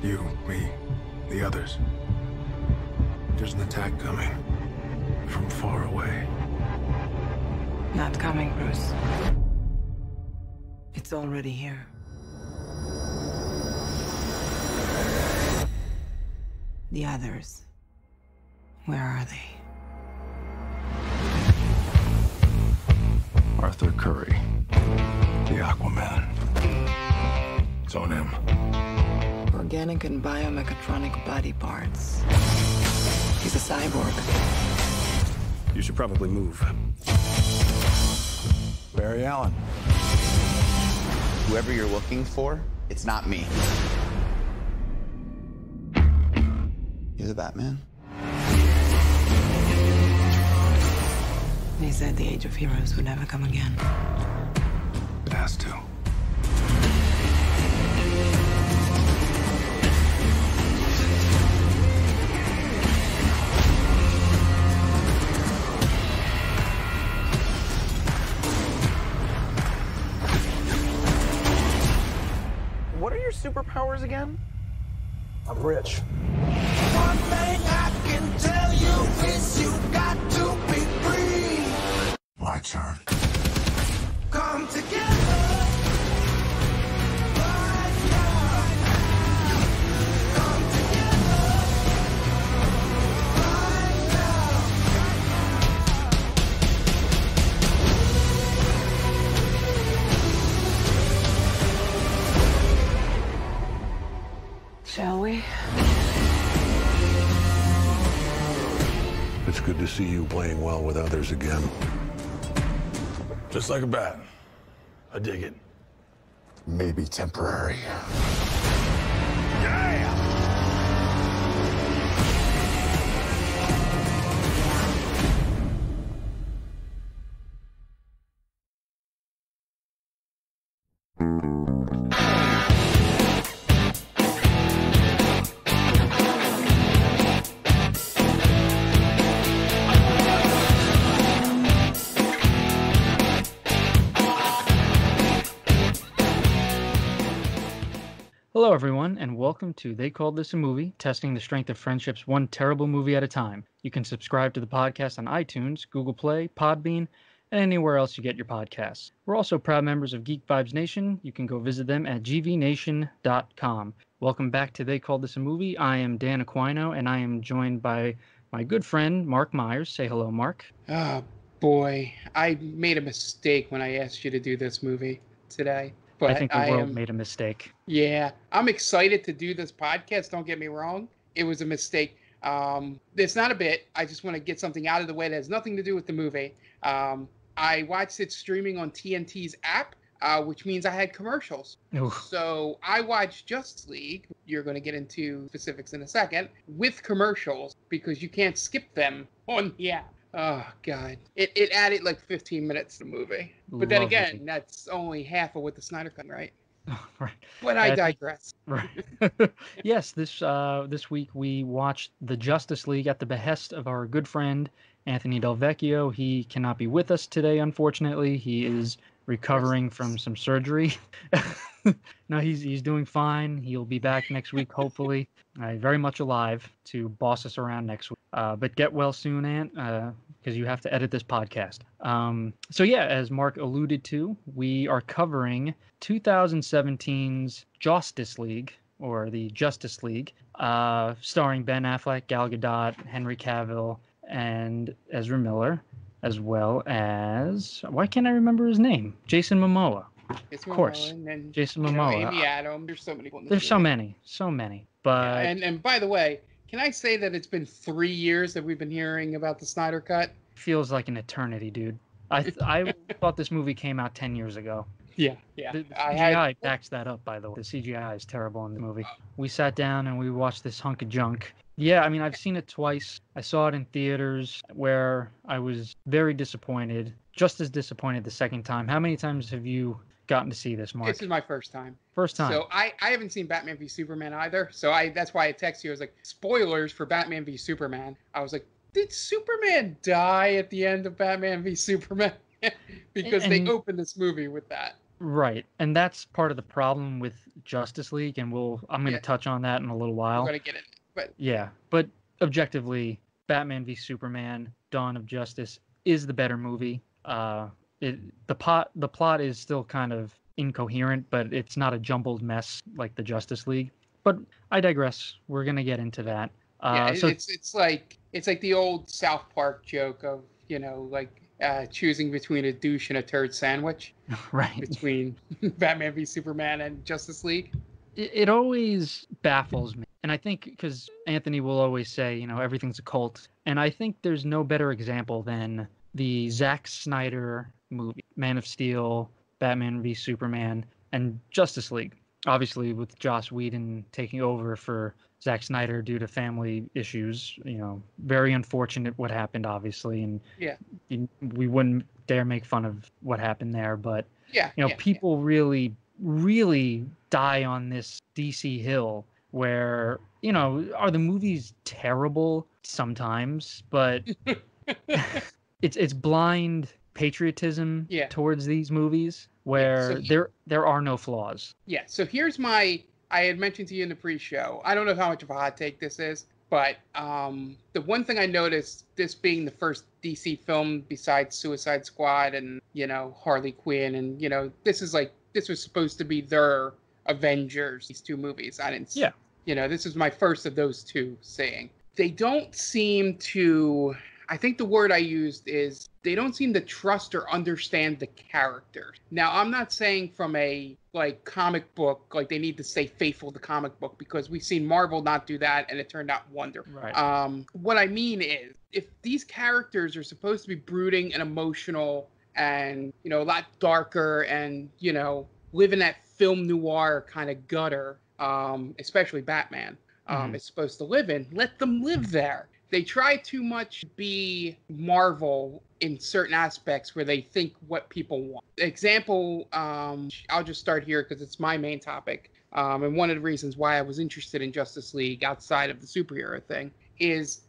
You, me, the others. There's an attack coming from far away. Not coming, Bruce. It's already here. The others. Where are they? Arthur Curry, the Aquaman. It's on him. Organic and biomechatronic body parts. He's a cyborg. You should probably move. Barry Allen. Whoever you're looking for, it's not me. You're the Batman? They said the age of heroes would never come again. It has to. What are your superpowers again? I'm rich. One thing I can tell you is you got to be free. My turn. Come together. Right now. Come together. Right now. Shall we? It's good to see you playing well with others again. Just like a bat. I dig it. Maybe temporary. Hello, everyone, and welcome to They Called This a Movie, testing the strength of friendships one terrible movie at a time. You can subscribe to the podcast on iTunes, Google Play, Podbean, and anywhere else you get your podcasts. We're also proud members of Geek Vibes Nation. You can go visit them at gvnation.com. Welcome back to They Called This a Movie. I am Dan Aquino, and I am joined by my good friend, Mark Myers. Say hello, Mark. Oh, boy. I made a mistake when I asked you to do this movie today. But I think the world made a mistake. Yeah, I'm excited to do this podcast. Don't get me wrong. It was a mistake. It's not a bit. I just want to get something out of the way that has nothing to do with the movie. I watched it streaming on TNT's app, which means I had commercials. Oof. So I watched Justice League. You're going to get into specifics in a second, with commercials, because you can't skip them on the app. Oh, God. It added like 15 minutes to the movie. But then again, that's only half of what the Snyder Cut, right? Right. But I digress. Right. Yes, this week we watched The Justice League at the behest of our good friend Anthony Del Vecchio. He cannot be with us today, unfortunately. He is recovering from some surgery. No, he's doing fine. He'll be back next week, hopefully. Very much alive to boss us around next week. But get well soon, Ant, because you have to edit this podcast. So yeah, as Mark alluded to, we are covering 2017's Justice League, or the Justice League, starring Ben Affleck, Gal Gadot, Henry Cavill, and Ezra Miller, as well as, why can't I remember his name? Jason Momoa. Of course, and Jason Momoa. Amy Adams. There's so many. There's so many. But yeah, and by the way, can I say that it's been 3 years that we've been hearing about the Snyder Cut? Feels like an eternity, dude. I thought this movie came out 10 years ago. Yeah. The CGI backs that up, by the way. The CGI is terrible in the movie. We sat down and we watched this hunk of junk. Yeah, I mean, I've seen it twice. I saw it in theaters where I was very disappointed, just as disappointed the second time. How many times have you gotten to see this, Mark? This is my first time. First time. So I haven't seen Batman v Superman either. So that's why I texted you. I was like, spoilers for Batman v Superman. I was like, did Superman die at the end of Batman v Superman? Because they opened this movie with that. Right. And that's part of the problem with Justice League, and I'm going to touch on that in a little while. I'm going to get it. But yeah, but objectively, Batman v Superman: Dawn of Justice is the better movie. The plot is still kind of incoherent, but it's not a jumbled mess like the Justice League. But I digress. We're going to get into that. It's like the old South Park joke of, choosing between a douche and a turd sandwich. Right. Between Batman v Superman and Justice League. It always baffles me. And I think because Anthony will always say, everything's a cult. And I think there's no better example than the Zack Snyder movie, Man of Steel, Batman v Superman, and Justice League. Obviously, with Joss Whedon taking over for Zack Snyder due to family issues, very unfortunate what happened, obviously. And we wouldn't dare make fun of what happened there. But, people really, really die on this DC hill where, are the movies terrible sometimes? But it's blind patriotism towards these movies where there are no flaws. Yeah, so here's I had mentioned to you in the pre-show, I don't know how much of a hot take this is, but the one thing I noticed, this being the first DC film besides Suicide Squad and, Harley Quinn, and, this was supposed to be their Avengers, these two movies. This is my first of those two seeing. They don't seem to, I think the word I used is, they don't seem to trust or understand the characters. Now, I'm not saying from a comic book, they need to stay faithful to the comic book, because we've seen Marvel not do that and it turned out wonderful. Right. What I mean is, if these characters are supposed to be brooding and emotional and, a lot darker and, live in that film noir kind of gutter, especially Batman is supposed to live in, let them live there. They try too much to be Marvel in certain aspects where they think what people want. Example, I'll just start here because it's my main topic. And one of the reasons why I was interested in Justice League outside of the superhero thing is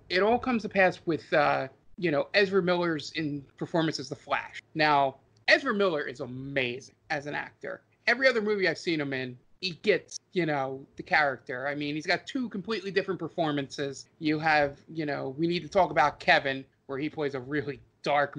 it all comes to pass with, Ezra Miller's performance as the Flash. Now, Ezra Miller is amazing as an actor. Every other movie I've seen him in, he gets, the character. I mean, he's got two completely different performances. You have, we need to talk about Kevin, where he plays a really dark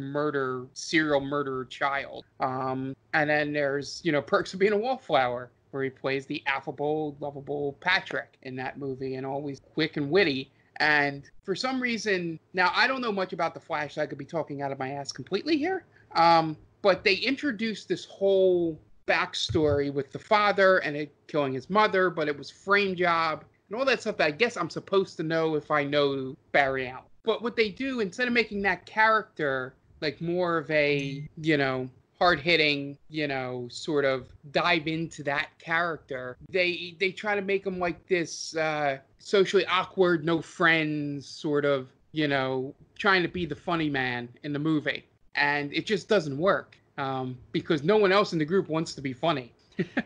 serial murderer child. And then there's, Perks of Being a Wallflower, where he plays the affable, lovable Patrick in that movie, and always quick and witty. And for some reason, now I don't know much about the Flash, so I could be talking out of my ass completely here. But they introduced this whole backstory with the father and it killing his mother, but it was frame job and all that stuff that I guess I'm supposed to know if I know Barry Allen. But what they do, instead of making that character more of a, hard-hitting, sort of dive into that character, they try to make him like this socially awkward, no friends, sort of, trying to be the funny man in the movie. And it just doesn't work. Because no one else in the group wants to be funny.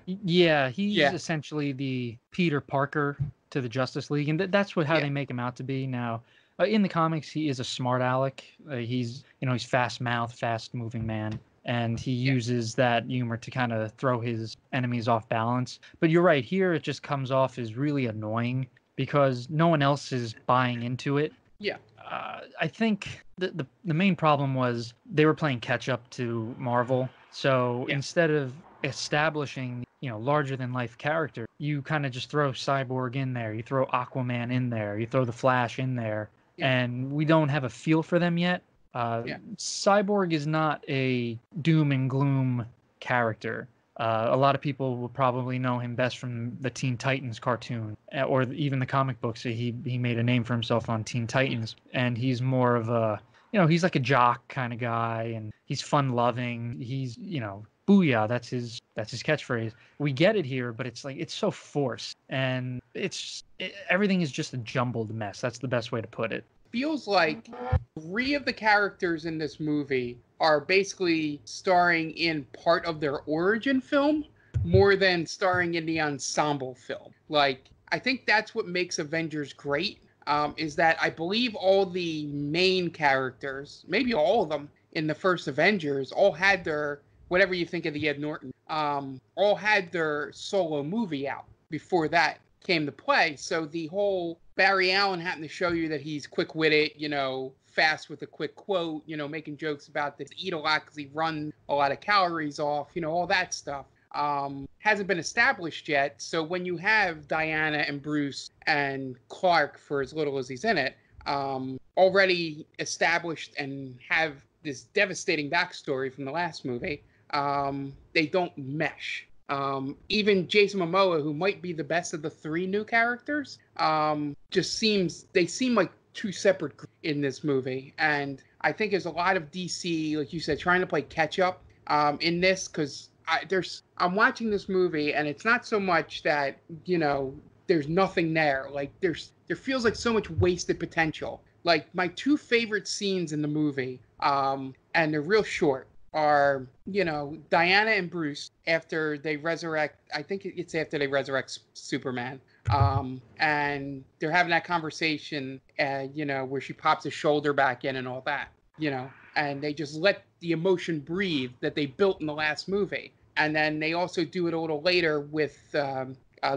He's essentially the Peter Parker to the Justice League, and that's how they make him out to be. Now, in the comics, he is a smart aleck. He's fast-mouthed, fast-moving man, and he uses that humor to kind of throw his enemies off balance. But you're right, here it just comes off as really annoying because no one else is buying into it. Yeah. I think the main problem was they were playing catch up to Marvel. So instead of establishing, larger than life character, you kind of just throw Cyborg in there. You throw Aquaman in there. You throw the Flash in there. And we don't have a feel for them yet. Cyborg is not a doom and gloom character. A lot of people will probably know him best from the Teen Titans cartoon, or even the comic books. He made a name for himself on Teen Titans, and he's more of a, he's like a jock kind of guy, and he's fun-loving. He's, booyah, that's his catchphrase. We get it here, but it's so forced, and everything is just a jumbled mess. That's the best way to put it. Feels like 3 of the characters in this movie are basically starring in part of their origin film more than starring in the ensemble film. I think that's what makes Avengers great, is that I believe all the main characters, maybe all of them in the first Avengers, all had their whatever you think of the Ed Norton, all had their solo movie out before that came to play. So the whole Barry Allen having to show you that he's quick-witted, fast with a quick quote, making jokes about that he eat a lot because he runs a lot of calories off, all that stuff. Hasn't been established yet. So when you have Diana and Bruce and Clark, for as little as he's in it, already established and have this devastating backstory from the last movie, they don't mesh. Even Jason Momoa, who might be the best of the three new characters, they seem like two separate groups in this movie. And I think there's a lot of DC, like you said, trying to play catch up in this, because I'm watching this movie and it's not so much that, there's nothing there. Like there feels like so much wasted potential. Like my two favorite scenes in the movie, and they're real short, are, Diana and Bruce after they resurrect, I think it's after they resurrect Superman. And they're having that conversation, where she pops his shoulder back in and all that, and they just let the emotion breathe that they built in the last movie. And then they also do it a little later with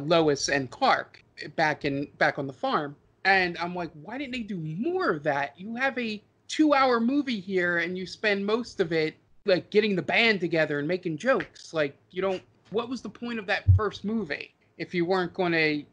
Lois and Clark back on the farm. And I'm like, why didn't they do more of that? You have a 2-hour movie here and you spend most of it like getting the band together and making jokes. Like, what was the point of that first movie if you weren't going to,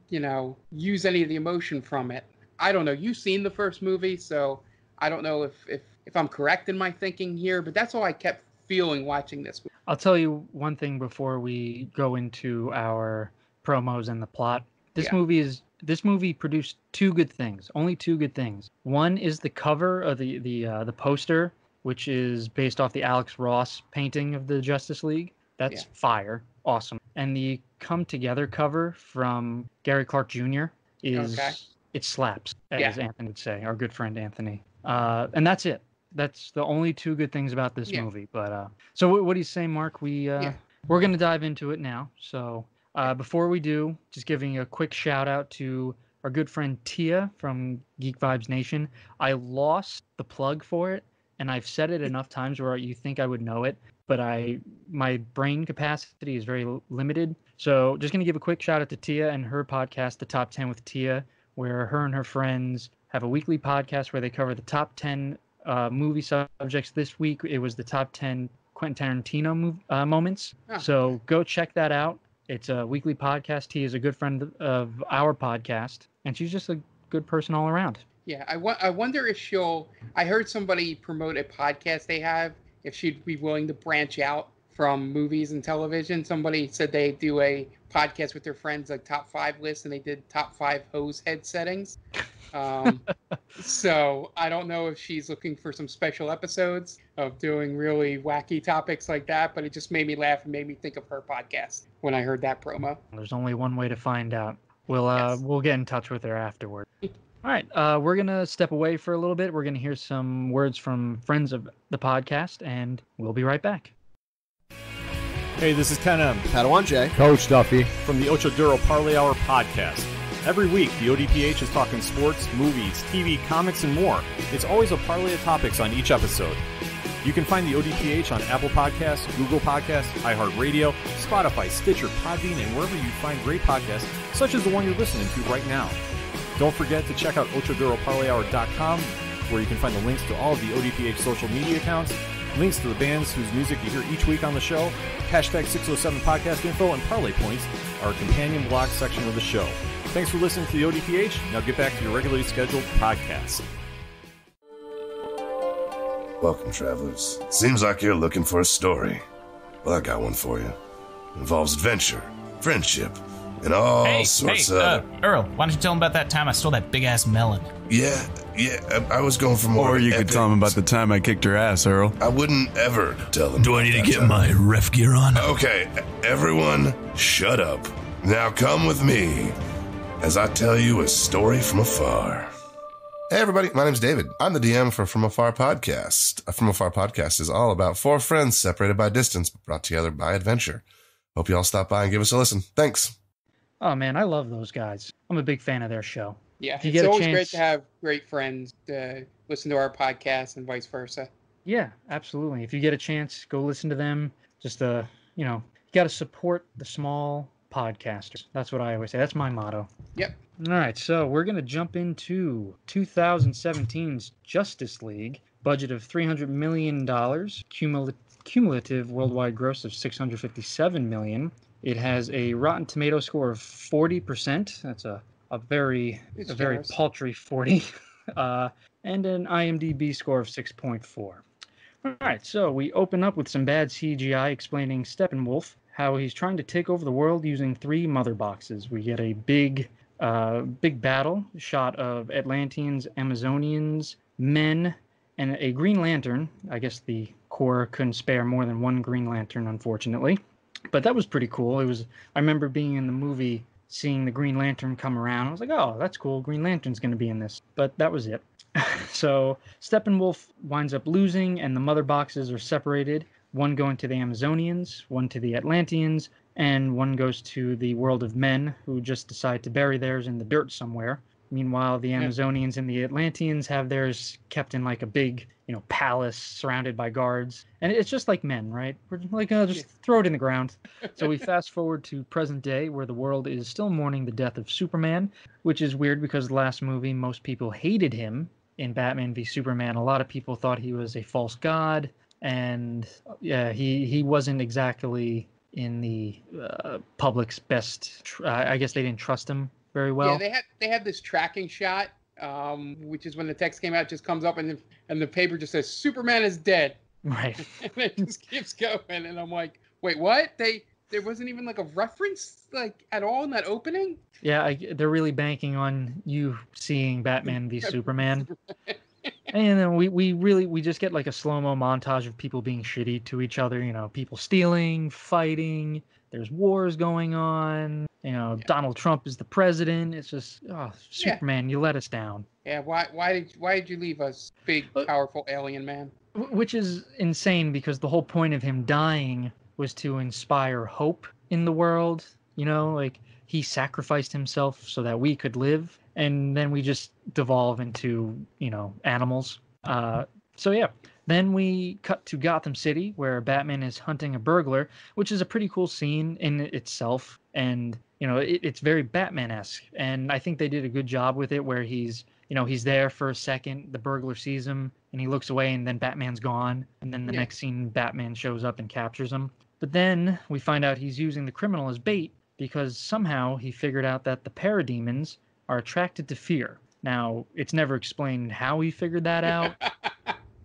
use any of the emotion from it? I don't know. You've seen the first movie, so I don't know if I'm correct in my thinking here, but that's all I kept feeling watching this movie. I'll tell you one thing before we go into our promos and the plot. This movie produced two good things. Only two good things. One is the cover of the poster, which is based off the Alex Ross painting of the Justice League. That's fire. Awesome. And the Come Together cover from Gary Clark Jr. It slaps, as Anthony would say, our good friend Anthony. And that's it. That's the only two good things about this movie. But so what do you say, Mark? We're going to dive into it now. So before we do, just giving a quick shout out to our good friend Tia from Geek Vibes Nation. I lost the plug for it, and I've said it enough times where you think I would know it, but my brain capacity is very limited. So just going to give a quick shout out to Tia and her podcast, The Top 10 with Tia, where her and her friends have a weekly podcast where they cover the top 10 movie subjects. This week it was the top 10 Quentin Tarantino moments. So go check that out. It's a weekly podcast. Tia is a good friend of our podcast, and she's just a good person all around. Yeah, I wonder if I heard somebody promote a podcast they have, if she'd be willing to branch out from movies and television. Somebody said they do a podcast with their friends, like top 5 lists, and they did top 5 hose head settings. So I don't know if she's looking for some special episodes of doing really wacky topics like that, but it just made me laugh and made me think of her podcast when I heard that promo. There's only one way to find out. We'll get in touch with her afterward. All right, we're going to step away for a little bit. We're going to hear some words from friends of the podcast, and we'll be right back. Hey, this is Ken M. Padawan J. Coach Duffy. From the Ocho Duro Parlay Hour podcast. Every week, the ODPH is talking sports, movies, TV, comics, and more. It's always a parlay of topics on each episode. You can find the ODPH on Apple Podcasts, Google Podcasts, iHeartRadio, Spotify, Stitcher, Podbean, and wherever you find great podcasts, such as the one you're listening to right now. Don't forget to check out OchoDuroParlayHour.com, where you can find the links to all of the ODPH social media accounts, links to the bands whose music you hear each week on the show, hashtag 607 podcast info, and parlay points, our companion blog section of the show. Thanks for listening to the ODPH. Now get back to your regularly scheduled podcast. Welcome, travelers. Seems like you're looking for a story. Well, I got one for you. It involves adventure, friendship, and all sorts of... Earl, why don't you tell him about that time I stole that big-ass melon? Yeah, I was going for more... Or you could tell him about the time I kicked her ass, Earl. I wouldn't ever tell him. Do I need to get my ref gear on? Okay, everyone, shut up. Now come with me as I tell you a story from afar. Hey everybody, my name's David. I'm the DM for From Afar Podcast. A From Afar Podcast is all about 4 friends separated by distance, but brought together by adventure. Hope you all stop by and give us a listen. Thanks. Oh man, I love those guys. I'm a big fan of their show. Yeah, it's always great to have great friends to listen to our podcast and vice versa. Yeah, absolutely. If you get a chance, go listen to them. Just you know, you got to support the small podcasters. That's what I always say. That's my motto. Yep. All right, so we're going to jump into 2017's Justice League. Budget of $300 million, cumulative worldwide gross of $657 million. It has a Rotten Tomato score of 40%. That's a very paltry 40. And an IMDb score of 6.4. All right, so we open up with some bad CGI explaining Steppenwolf, how he's trying to take over the world using 3 mother boxes. We get a big battle shot of Atlanteans, Amazonians, men, and a Green Lantern. I guess the Corps couldn't spare more than 1 Green Lantern, unfortunately. But that was pretty cool. I remember being in the movie, seeing the Green Lantern come around. I was like, oh, that's cool. Green Lantern's going to be in this. But that was it. So Steppenwolf winds up losing, and the mother boxes are separated. One going to the Amazonians, one to the Atlanteans, and one goes to the world of men, who just decide to bury theirs in the dirt somewhere. Meanwhile, the Amazonians and the Atlanteans have theirs kept in like a big, palace surrounded by guards. And it's just like men, right? We're like, just throw it in the ground. So we fast forward to present day, where the world is still mourning the death of Superman, which is weird because the last movie, most people hated him in Batman v Superman. A lot of people thought he was a false god, and he wasn't exactly in the public's best. I guess they didn't trust him very well. Yeah, they had this tracking shot, which is when the text came out, it just comes up and the paper just says Superman is dead. Right. And it just keeps going, and I'm like, wait, what? There wasn't even like a reference like at all in that opening? Yeah, they're really banking on you seeing Batman v Superman. And then we just get like a slow-mo montage of people being shitty to each other, people stealing, fighting, there's wars going on, Donald Trump is the president. It's just, Superman, you let us down. Yeah, why did you leave us, big, powerful alien man? Which is insane, because the whole point of him dying was to inspire hope in the world, like he sacrificed himself so that we could live. And then we just devolve into, animals. So yeah, then we cut to Gotham City, where Batman is hunting a burglar, which is a pretty cool scene in itself. And, it's very Batman-esque. And I think they did a good job with it, where he's there for a second, the burglar sees him, and he looks away, and then Batman's gone. And then the next scene, Batman shows up and captures him. But then we find out he's using the criminal as bait, because somehow he figured out that the parademons are attracted to fear. Now, it's never explained how he figured that out.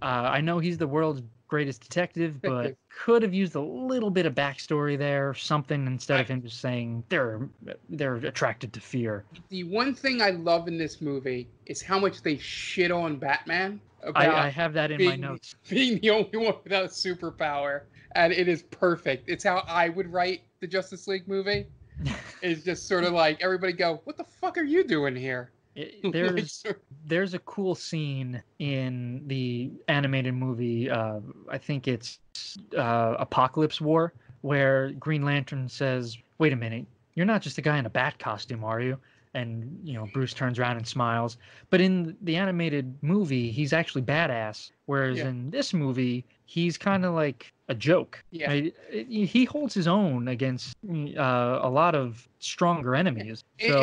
I know he's the world's greatest detective, but could have used a little bit of backstory there or something, instead of him just saying they're attracted to fear. The one thing I love in this movie is how much they shit on Batman. I have that in my notes. Being the only one without a superpower, and it is perfect. It's how I would write the Justice League movie. It's just sort of like everybody go, what the fuck are you doing here? There's a cool scene in the animated movie, I think it's Apocalypse War, where Green Lantern says, wait a minute, you're not just a guy in a bat costume, are you? And, Bruce turns around and smiles. But in the animated movie, he's actually badass. Whereas in this movie, he's kind of like a joke. Yeah. He holds his own against a lot of stronger enemies. So,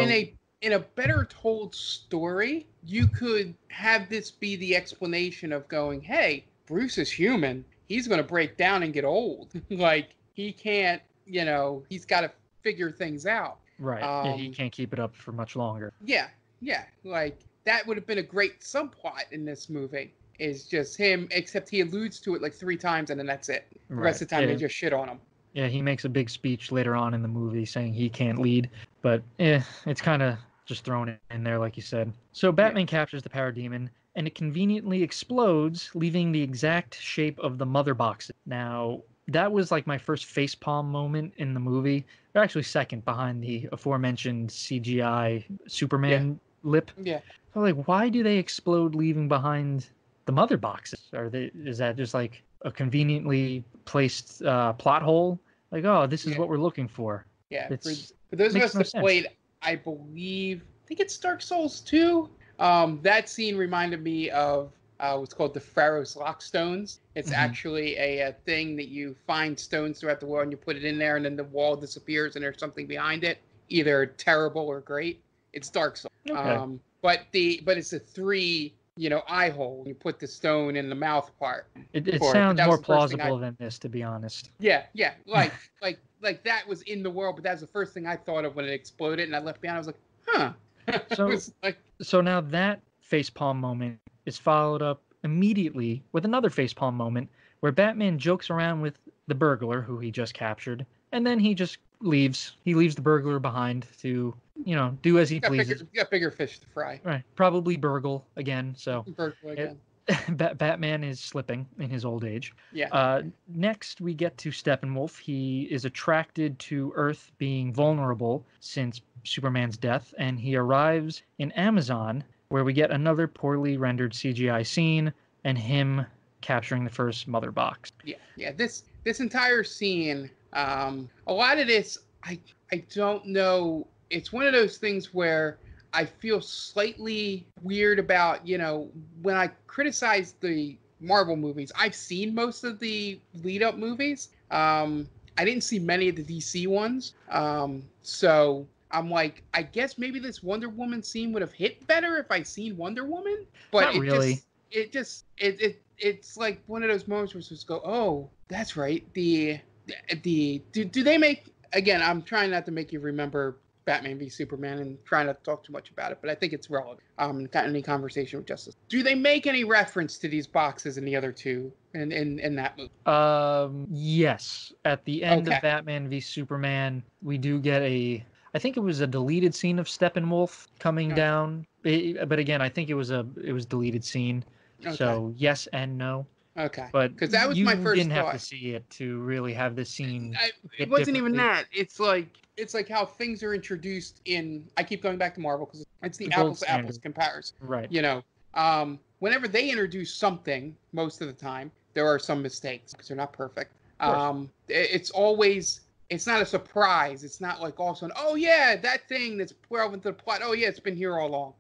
in a better told story, you could have this be the explanation of going, hey, Bruce is human. He's going to break down and get old. Like, he can't, he's got to figure things out. Right. He can't keep it up for much longer. Yeah. Like, that would have been a great subplot in this movie. Is just him, except he alludes to it like 3 times, and then that's it. The rest of the time, they just shit on him. Yeah, he makes a big speech later on in the movie saying he can't lead. But, it's kind of just thrown in there, like you said. So Batman captures the parademon, and it conveniently explodes, leaving the exact shape of the mother boxes. Now, that was like my first facepalm moment in the movie. Or actually second, behind the aforementioned CGI Superman lip. Yeah. So like, why do they explode leaving behind the mother boxes? Is that just like a conveniently placed plot hole? Like, oh, this is what we're looking for. Yeah. For those of us that played, I think it's Dark Souls 2. That scene reminded me of what's called the Pharaoh's Lockstones. It's actually a thing that you find stones throughout the world and you put it in there, and then the wall disappears and there's something behind it, either terrible or great. It's Dark Souls. Okay. But it's a 3, eye hole. You put the stone in the mouth part. It sounds more plausible than this, to be honest. Yeah, like that was in the world, but that was the first thing I thought of when it exploded, and I left behind. I was like, huh. So now that facepalm moment is followed up immediately with another facepalm moment where Batman jokes around with the burglar who he just captured, and then he just leaves. He leaves the burglar behind to, do as he pleases. Got bigger fish to fry. Right. Probably burgle again. So Burgle again. Batman is slipping in his old age. Yeah. Next, we get to Steppenwolf. He is attracted to Earth being vulnerable since Superman's death, and he arrives in Amazon, where we get another poorly rendered CGI scene and him capturing the first mother box. Yeah. This entire scene, a lot of this, I don't know. It's one of those things where I feel slightly weird about, when I criticize the Marvel movies, I've seen most of the lead-up movies. I didn't see many of the DC ones. So I'm like, I guess maybe this Wonder Woman scene would have hit better if I seen Wonder Woman. But Not really. It's like one of those moments where you just go, oh, that's right. Do they make, again, I'm trying not to make you remember Batman v Superman and trying not to talk too much about it, but I think it's relevant. Got any conversation with Justice? Do they make any reference to these boxes in the other two in that movie? Yes. At the end of Batman v Superman, we do get I think it was a deleted scene of Steppenwolf coming down. But again, I think it was deleted scene. Okay. So yes and no. Okay. But because that was my first didn't thought. Have to see it to really have this scene. It wasn't even that. It's like how things are introduced in. I keep going back to Marvel because it's the apples to apples comparison. Right. Whenever they introduce something, most of the time there are some mistakes because they're not perfect. It's not a surprise. It's not like all of a sudden, oh yeah, that thing that's relevant to the plot. Oh yeah, it's been here all along.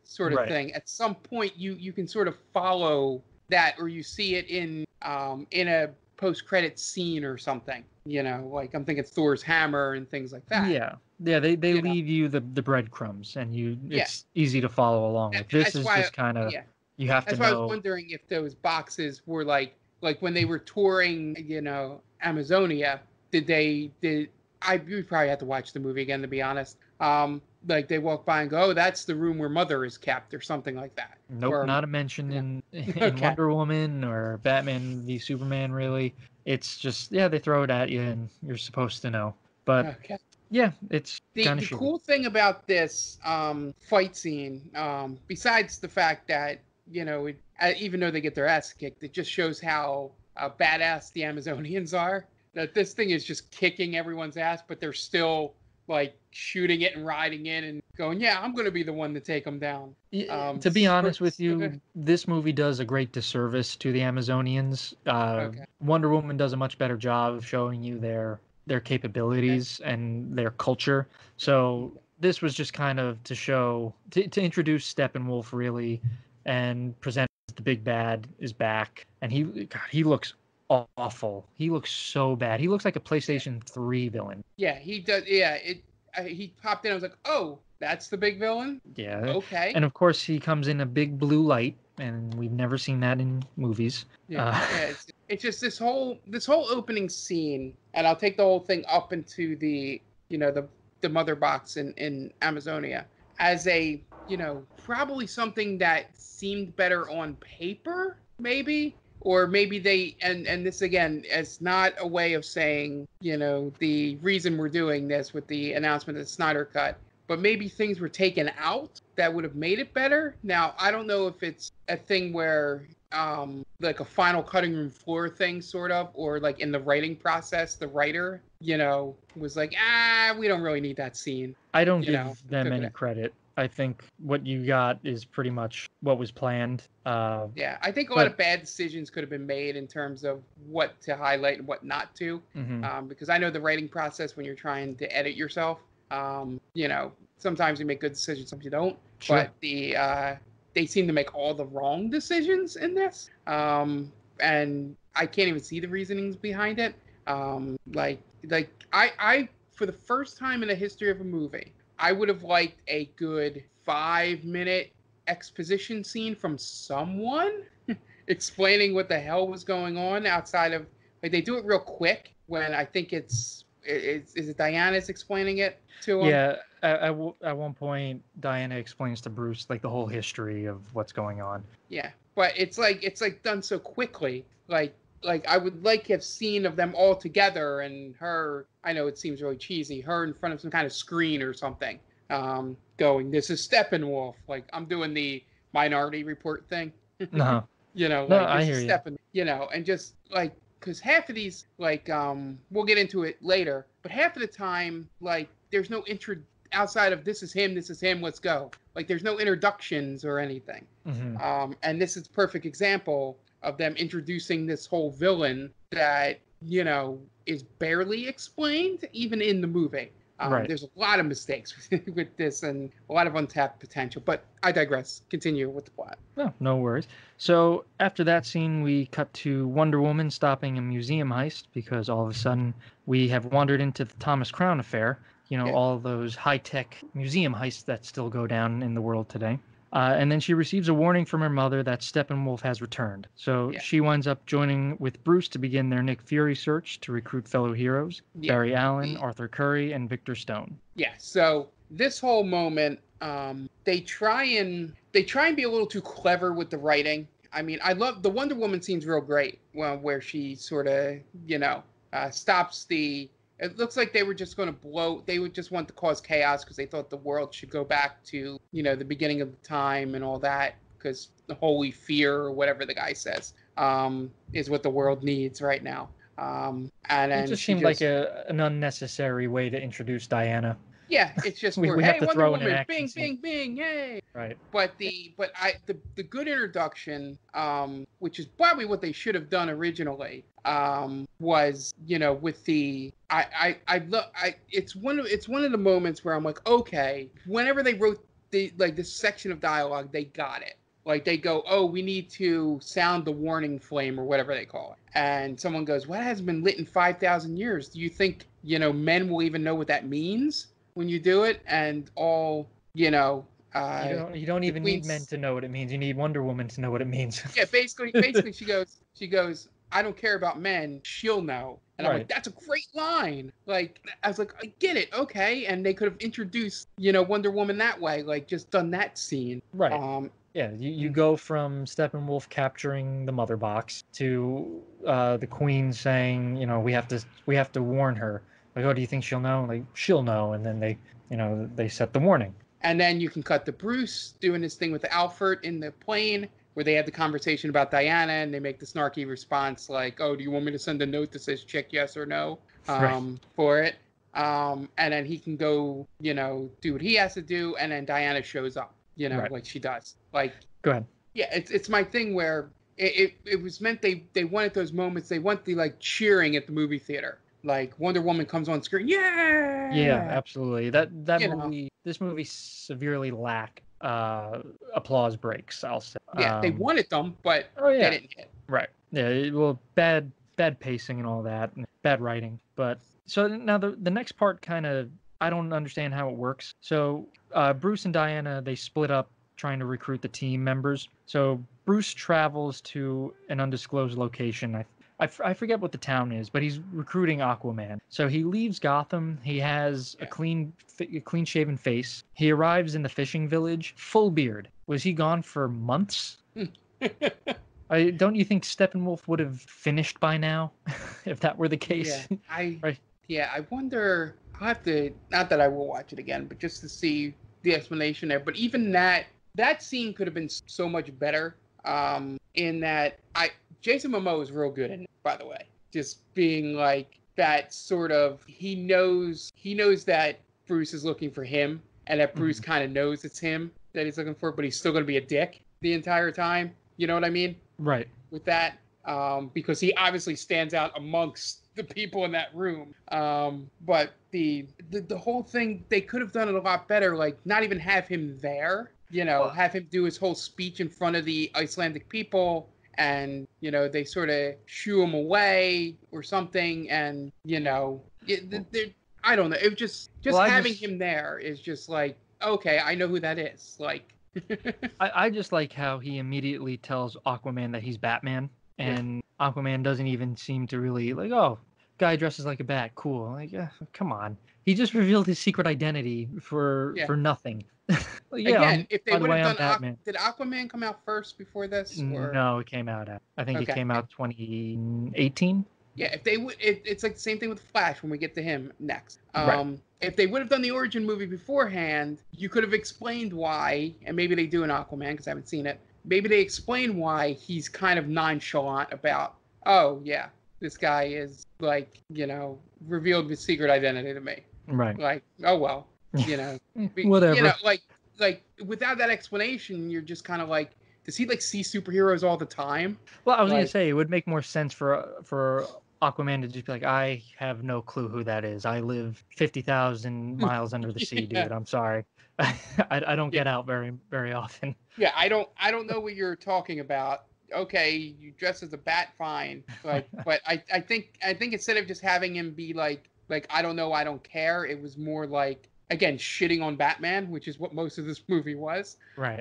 Sort of thing. At some point, you can sort of follow that, or you see it in a post-credit scene or something. Like I'm thinking Thor's hammer and things like that. Yeah. They leave you the breadcrumbs, and it's easy to follow along with. This is just kind of you have to know. That's why I was wondering if those boxes were like when they were touring, Amazonia. We probably have to watch the movie again, to be honest. Like they walk by and go, oh, that's the room where Mother is kept, or something like that. Nope, not a mention in Wonder Woman or Batman v Superman, really. It's just, they throw it at you and you're supposed to know. But it's kind of the cool thing about this fight scene, besides the fact that, even though they get their ass kicked, it just shows how badass the Amazonians are. That this thing is just kicking everyone's ass, but they're still like shooting it and riding in and going, I'm going to be the one to take them down. To be honest with you, this movie does a great disservice to the Amazonians. Wonder Woman does a much better job of showing you their capabilities and their culture. So this was just kind of to show, to introduce Steppenwolf really, and present the big bad is back. And he looks awful. He looks so bad. He looks like a PlayStation 3 villain. Yeah, he does. Yeah, he popped in. I was like, oh, that's the big villain? Yeah. Okay. And of course, he comes in a big blue light, and we've never seen that in movies. It's just this whole opening scene, and I'll take the whole thing up into the mother box in Amazonia as a, probably something that seemed better on paper, maybe. Or maybe they, and this again, is not a way of saying, the reason we're doing this with the announcement of the Snyder Cut, but maybe things were taken out that would have made it better. Now, I don't know if it's a thing where, like a final cutting room floor thing, sort of, or like in the writing process, the writer, was like, we don't really need that scene. I don't give them any credit. I think what you got is pretty much what was planned. I think a lot of bad decisions could have been made in terms of what to highlight and what not to. Because I know the writing process when you're trying to edit yourself. Sometimes you make good decisions, sometimes you don't. Sure. But they seem to make all the wrong decisions in this. And I can't even see the reasonings behind it. I for the first time in the history of a movie, I would have liked a good 5-minute exposition scene from someone explaining what the hell was going on outside of, like, they do it real quick when I think is it Diana's explaining it to him? Yeah, at one point, Diana explains to Bruce like the whole history of what's going on. Yeah, but it's like done so quickly. Like I would like to have seen of them all together and her. I know it seems really cheesy. Her in front of some kind of screen or something, going, "This is Steppenwolf." Like I'm doing the Minority Report thing. No. You know, no, like I this hear is you. Steppen, you know, and just like, because half of these, like, we'll get into it later, but half of the time, like, there's no outside of this is him, let's go. Like, there's no introductions or anything. Mm-hmm. And this is a perfect example of them introducing this whole villain that, you know, is barely explained even in the movie. Right. There's a lot of mistakes with this and a lot of untapped potential, but I digress. Continue with the plot. No worries. So after that scene, we cut to Wonder Woman stopping a museum heist because all of a sudden we have wandered into the Thomas Crown affair. You know, all those high-tech museum heists that still go down in the world today. And then she receives a warning from her mother that Steppenwolf has returned. So she winds up joining with Bruce to begin their Nick Fury search to recruit fellow heroes, Barry Allen, Arthur Curry, and Victor Stone. Yeah, so this whole moment, they try and be a little too clever with the writing. I mean, I love the Wonder Woman scene's real great, where she sort of, you know, stops the... It looks like they were just going to blow. They would just want to cause chaos because they thought the world should go back to, you know, the beginning of the time and all that. Because the holy fear or whatever the guy says is what the world needs right now. And then it just seemed like an unnecessary way to introduce Diana. Yeah, it's just we hey, have to Wonder throw Woman, in an action bing, scene. bing, bing, yay! Right. But the good introduction, which is probably what they should have done originally, was, you know, with the it's one of the moments where I'm like, okay, whenever they wrote this section of dialogue, they got it. Like they go, oh, we need to sound the warning flame or whatever they call it. And someone goes, well, it hasn't been lit in 5,000 years. Do you think, you know, men will even know what that means when you do it? And all, you know... you don't even need men to know what it means. You need Wonder Woman to know what it means. Yeah, basically she goes, I don't care about men. She'll know. And I'm like, that's a great line. Like, I was like, I get it. Okay. And they could have introduced, you know, Wonder Woman that way. Like, just done that scene. Right. Yeah, you go from Steppenwolf capturing the mother box to the Queen saying, you know, we have to warn her. Like, oh, do you think she'll know? Like, she'll know. And then they set the warning. And then you can cut to Bruce doing his thing with Alfred in the plane, where they had the conversation about Diana, and they make the snarky response like, oh, do you want me to send a note that says check yes or no for it? And then he can go, you know, do what he has to do, and then Diana shows up, you know, like she does. Like, go ahead. Yeah, it's my thing where it was meant they wanted those moments. They want the, like, cheering at the movie theater. Like, Wonder Woman comes on screen, yeah! Yeah, absolutely. This movie severely lacked applause breaks, I'll say. Yeah, they wanted them, but they didn't hit. Right. Yeah, well, bad pacing and all that, and bad writing. But, so now the next part kind of, I don't understand how it works. So, Bruce and Diana, they split up trying to recruit the team members. So, Bruce travels to an undisclosed location. I forget what the town is, but he's recruiting Aquaman. So he leaves Gotham. He has a clean-shaven face. He arrives in the fishing village, full beard. Was he gone for months? Don't you think Steppenwolf would have finished by now, if that were the case? Yeah, I wonder. I'll have to. Not that I will watch it again, but just to see the explanation there. But even that scene could have been so much better. In that Jason Momoa is real good in it, by the way. Just being like that sort of, he knows that Bruce is looking for him, and that Bruce kind of knows it's him that he's looking for, but he's still going to be a dick the entire time. You know what I mean? Right. With that, because he obviously stands out amongst the people in that room. But the whole thing, they could have done it a lot better. Like, not even have him there. you know, have him do his whole speech in front of the Icelandic people, and, you know, they sort of shoo him away or something, and, you know, I don't know. It was just having him there is just like, okay, I know who that is. Like, I just like how he immediately tells Aquaman that he's Batman, and Aquaman doesn't even seem to really like, oh, guy dresses like a bat, cool. Like, come on. He just revealed his secret identity for nothing. Again, if they would have done Batman. Did Aquaman come out first before this? Or? No, it came out. I think it came out 2018. Yeah, if they would, it's like the same thing with Flash when we get to him next. Right. If they would have done the origin movie beforehand, you could have explained why, and maybe they do in Aquaman because I haven't seen it. Maybe they explain why he's kind of nonchalant about, oh yeah, this guy is like, you know, revealed his secret identity to me. Right. Like, oh well, you know, whatever. You know, like without that explanation, you're just kind of like, does he like see superheroes all the time? Well, I was gonna say it would make more sense for Aquaman to just be like, I have no clue who that is. I live 50,000 miles under the sea, dude. I'm sorry. I don't get out very, very often. Yeah, I don't know what you're talking about. Okay, you dress as a bat, fine. Like, but I think instead of just having him be like I don't know, I don't care, it was more like, again, shitting on Batman, which is what most of this movie was. Right.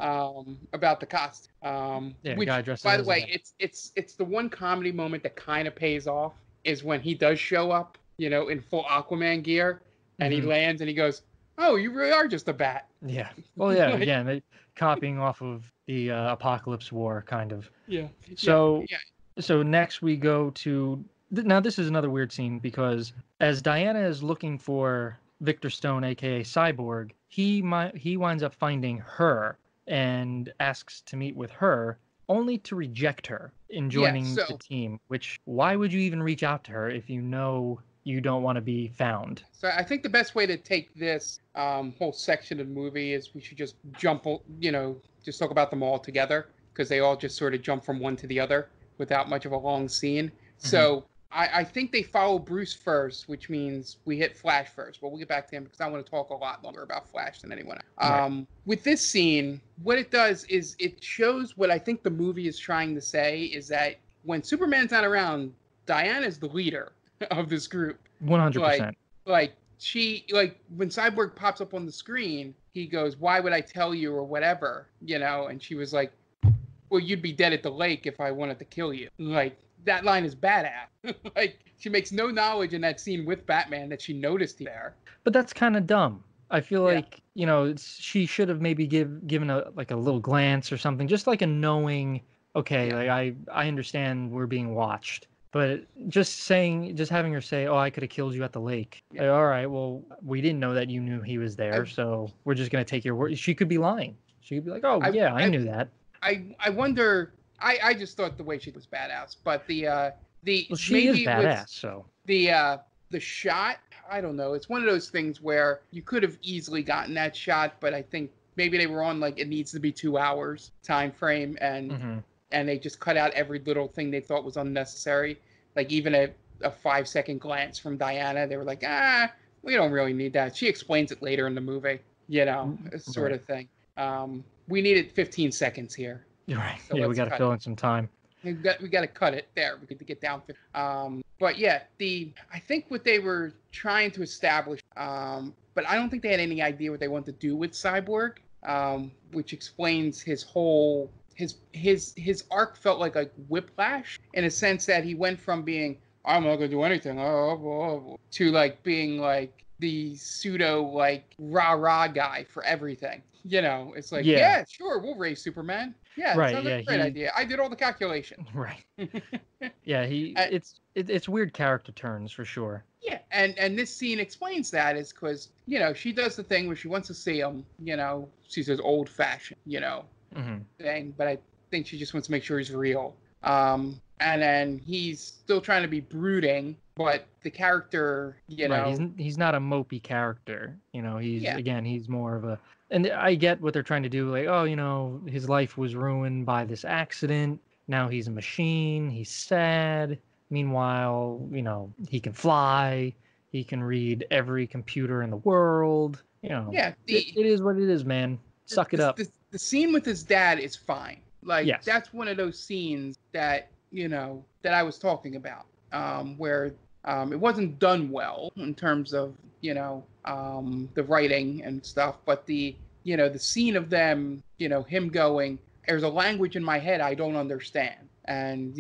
About the costume. Which, guy dresses by the as a way, it's the one comedy moment that kind of pays off is when he does show up, you know, in full Aquaman gear, and he lands and he goes, "Oh, you really are just a bat." Yeah. Well, yeah. Again, copying off of the Apocalypse War, kind of. Yeah. So next we go to now. This is another weird scene because as Diana is looking for Victor Stone, aka Cyborg, he winds up finding her and asks to meet with her, only to reject her in joining the team. Which, why would you even reach out to her if you know you don't want to be found? So I think the best way to take this whole section of the movie is we should just jump, you know, just talk about them all together because they all just sort of jump from one to the other without much of a long scene. Mm-hmm. So I think they follow Bruce first, which means we hit Flash first. But we'll get back to him because I want to talk a lot longer about Flash than anyone else. Right. With this scene, what it does is it shows what I think the movie is trying to say is that when Superman's not around, Diana's the leader of this group. 100%. Like when Cyborg pops up on the screen, he goes, "Why would I tell you?" or whatever, you know, and she was like, "Well, you'd be dead at the lake if I wanted to kill you." Like, that line is badass. Like, she makes no knowledge in that scene with Batman that she noticed there. But that's kind of dumb. I feel like, you know, she should have maybe given a little glance or something, just like a knowing, okay, like I understand we're being watched. But just having her say, "Oh, I could have killed you at the lake." Like, all right, well, we didn't know that you knew he was there, so we're just gonna take your word. She could be lying. She could be like, "Oh, I knew that." I wonder. I just thought the way she was badass, but she is badass. So the shot, I don't know. It's one of those things where you could have easily gotten that shot, but I think maybe they were on like it needs to be 2 hours time frame, and they just cut out every little thing they thought was unnecessary. Like even a 5-second glance from Diana, they were like, we don't really need that. She explains it later in the movie, you know, sort of thing. We needed 15 seconds here. You're right. So we got to fill in some time. We got to cut it there. We get to get down. But yeah, I think what they were trying to establish, but I don't think they had any idea what they wanted to do with Cyborg, which explains his whole his arc felt like a whiplash in a sense that he went from being I'm not gonna do anything to like being like the pseudo like rah guy for everything. You know, it's like yeah sure, we'll raise Superman. Yeah, right. Sounds like a great idea. I did all the calculation. Right. Yeah, it's weird character turns for sure. Yeah, and this scene explains that is because, you know, she does the thing where she wants to see him, you know, she says old fashioned, you know, thing, but I think she just wants to make sure he's real. And then he's still trying to be brooding, but the character, you know, he's not a mopey character. You know, he's more of a. And I get what they're trying to do, like, oh, you know, his life was ruined by this accident. Now he's a machine. He's sad. Meanwhile, you know, he can fly. He can read every computer in the world. You know, it is what it is, man. suck it up. The scene with his dad is fine. Like, Yes. that's one of those scenes that, that I was talking about, where it wasn't done well in terms of, the writing and stuff, but the scene of them, him going, there's a language in my head I don't understand. And,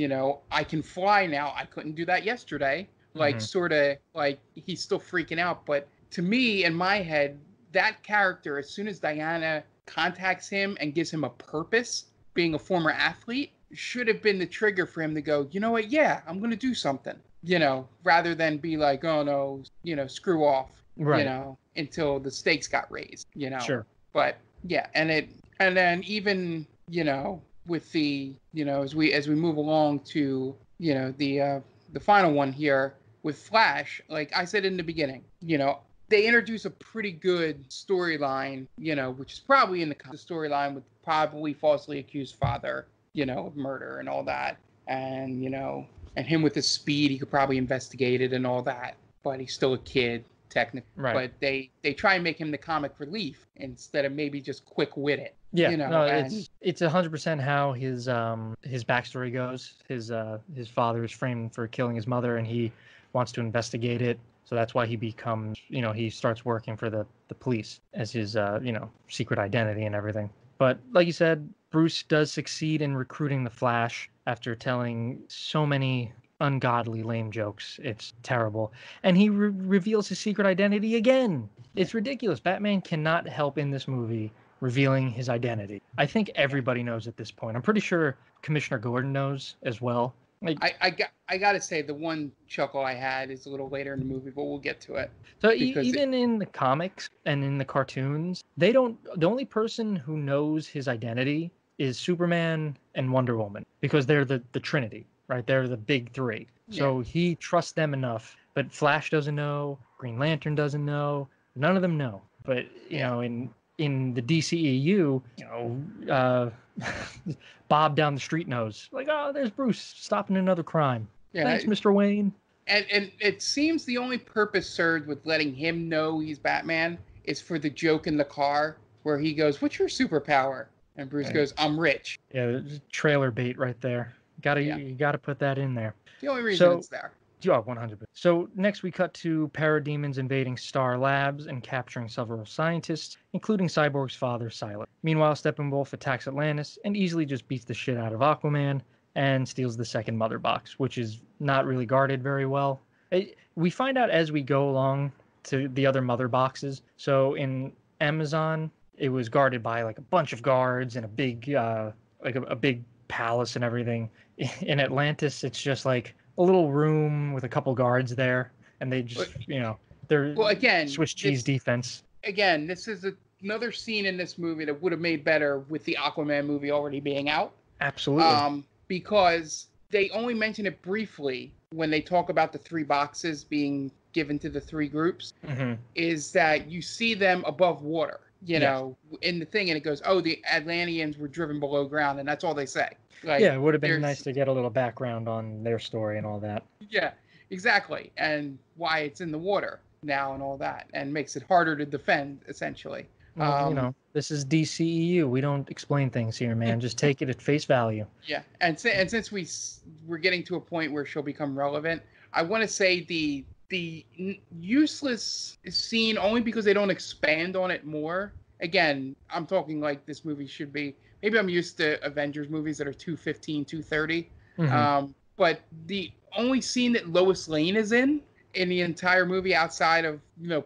I can fly now. I couldn't do that yesterday. Like, sort of, like, he's still freaking out. But to me, in my head, that character, as soon as Diana contacts him and gives him a purpose, being a former athlete, should have been the trigger for him to go, you know what, yeah, I'm going to do something, rather than be like, oh no, screw off, Right. Until the stakes got raised, Sure. But yeah, and then even, with the, as we move along to, the final one here with Flash, like I said in the beginning, they introduce a pretty good storyline, which is probably in the storyline with probably falsely accused father, of murder and all that. And, and him with his speed, he could probably investigate it and all that, but he's still a kid, technically. Right. But they try and make him the comic relief instead of maybe just quick-witted. Yeah, no, and it's 100% how his backstory goes. His father is framed for killing his mother, and he wants to investigate it. So that's why he becomes, he starts working for the police as his, secret identity and everything. But like you said, Bruce does succeed in recruiting the Flash after telling so many ungodly lame jokes. It's terrible. And he reveals his secret identity again. It's ridiculous. Batman cannot help in this movie revealing his identity. I think everybody knows at this point. I'm pretty sure Commissioner Gordon knows as well. Like, I gotta say, the one chuckle I had is a little later in the movie, but we'll get to it. So even in the comics and in the cartoons, the only person who knows his identity is Superman and Wonder Woman, because they're the Trinity, right? They're the big three. So he trusts them enough, but Flash doesn't know, Green Lantern doesn't know, none of them know. But, in the DCEU, Bob down the street knows. Like, oh, there's Bruce stopping another crime. Yeah, Thanks, Mr. Wayne. And it seems the only purpose served with letting him know he's Batman is for the joke in the car where he goes, "What's your superpower?" And Bruce goes, "I'm rich." Yeah, trailer bait right there. You gotta put that in there. The only reason it's there. Yeah, 100%. So next we cut to parademons invading Star Labs and capturing several scientists, including Cyborg's father, Silas. Meanwhile, Steppenwolf attacks Atlantis and easily just beats the shit out of Aquaman and steals the second mother box, which is not really guarded very well. We find out as we go along to the other mother boxes. So in Amazon, it was guarded by like a bunch of guards and a big, a big palace and everything. In Atlantis, it's just like a little room with a couple guards there, and they just, they're Swiss cheese defense. Again, this is another scene in this movie that would have made better with the Aquaman movie already being out. Absolutely. Because they only mention it briefly when they talk about the three boxes being given to the three groups, is that you see them above water, in the thing, and it goes, oh, the Atlanteans were driven below ground, and that's all they say. Like, yeah, it would have been nice to get a little background on their story and all that. Yeah, exactly. And why it's in the water now and all that, and makes it harder to defend, essentially. Well, this is DCEU. We don't explain things here, man. Just take it at face value. Yeah, and since we're getting to a point where she'll become relevant, I want to say the useless scene, only because they don't expand on it more. Again, I'm talking like this movie should be. Maybe I'm used to Avengers movies that are 2:15, 2:30. But the only scene that Lois Lane is in the entire movie, outside of,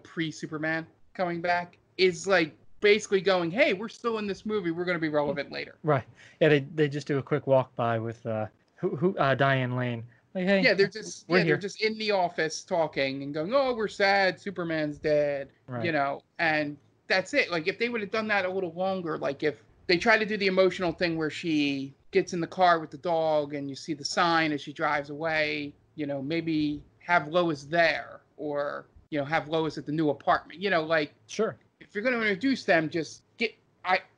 pre-Superman coming back, is like basically going, hey, we're still in this movie. We're going to be relevant later. Right. Yeah, they just do a quick walk by with Diane Lane. Like, hey, they're just in the office talking and going, oh, we're sad. Superman's dead. Right. And that's it. Like, if they would have done that a little longer, like if they try to do the emotional thing where she gets in the car with the dog and you see the sign as she drives away, maybe have Lois there, or, have Lois at the new apartment, Sure. If you're going to introduce them, just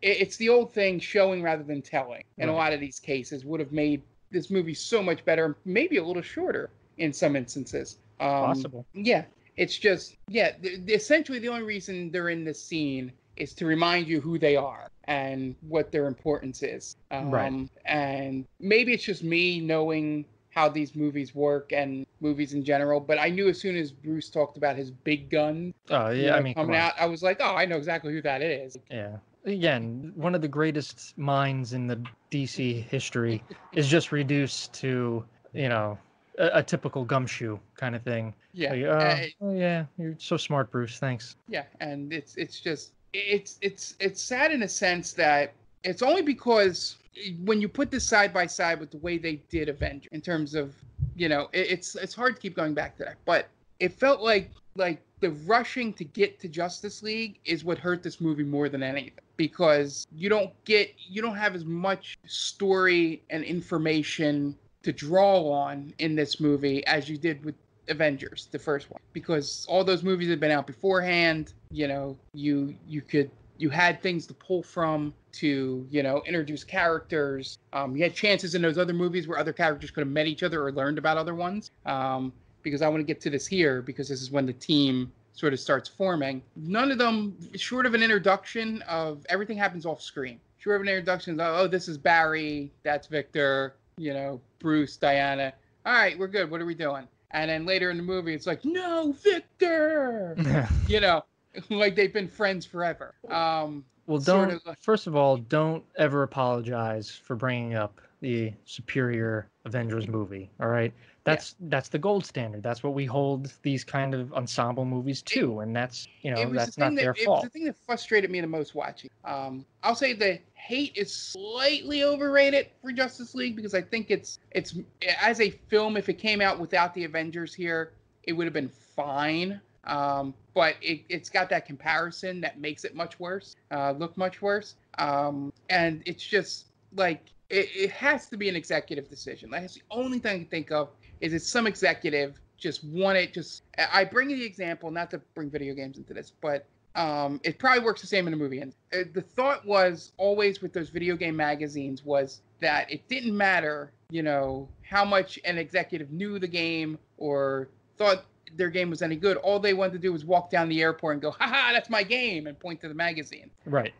it's the old thing, showing rather than telling. And a lot of these cases would have made this movie so much better, maybe a little shorter in some instances. Possible. Yeah. It's just, essentially the only reason they're in this scene is to remind you who they are. and what their importance is. Right. And maybe it's just me knowing how these movies work and movies in general, but I knew as soon as Bruce talked about his big gun, Oh yeah, I mean, come coming on. out, I was like, oh, I know exactly who that is. Yeah. Again, one of the greatest minds in the DC history is just reduced to, a typical gumshoe kind of thing. Yeah. Like, oh yeah, you're so smart, Bruce. Thanks. Yeah, and it's just it's sad in a sense that it's only because when you put this side by side with the way they did Avengers in terms of, it's hard to keep going back to that, but it felt like the rushing to get to Justice League is what hurt this movie more than anything, because you don't have as much story and information to draw on in this movie as you did with Avengers, the first one, because all those movies had been out beforehand. You had things to pull from to, introduce characters. You had chances in those other movies where other characters could have met each other or learned about other ones. Because I want to get to this here, because this is when the team sort of starts forming. None of them, short of an introduction of everything happens off screen. Short of an introduction of, oh, this is Barry, that's Victor, Bruce, Diana. All right, we're good. What are we doing? And then later in the movie, it's like, no, Victor! Like they've been friends forever. Well, first of all, don't ever apologize for bringing up the superior Avengers movie, all right? That's the gold standard. That's what we hold these kind of ensemble movies to, and that's that's not their fault. It was the thing that frustrated me the most watching. I'll say the hate is slightly overrated for Justice League, because I think it's as a film, if it came out without the Avengers here, it would have been fine. But it's got that comparison that makes it much worse, look much worse. And it's just like it has to be an executive decision. That's the only thing I can think of. Is it some executive just wanted I bring you the example, not to bring video games into this, but it probably works the same in a movie. And the thought was always with those video game magazines was that it didn't matter, how much an executive knew the game or thought their game was any good. All they wanted to do was walk down the airport and go, haha, that's my game, and point to the magazine. Right.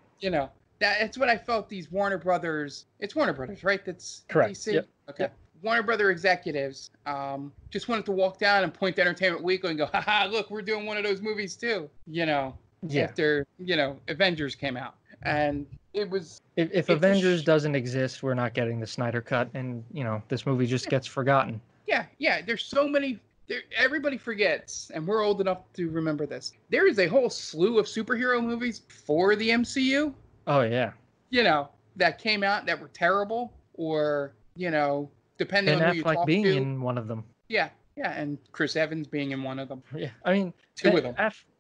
That's what I felt these Warner Brothers, it's Warner Brothers, right? That's correct. DC? Yep. Okay. Yep. Warner Brother executives just wanted to walk down and point to Entertainment Weekly and go, haha, look, we're doing one of those movies too, after, Avengers came out. And it was... If Avengers doesn't exist, we're not getting the Snyder Cut, and, this movie just gets forgotten. Yeah. There's so many... Everybody forgets, and we're old enough to remember this. There is a whole slew of superhero movies for the MCU. Oh, yeah. That came out that were terrible, or, depending on who you talk to. Ben Affleck being in one of them. Yeah, and Chris Evans being in one of them. Yeah, I mean, two of them.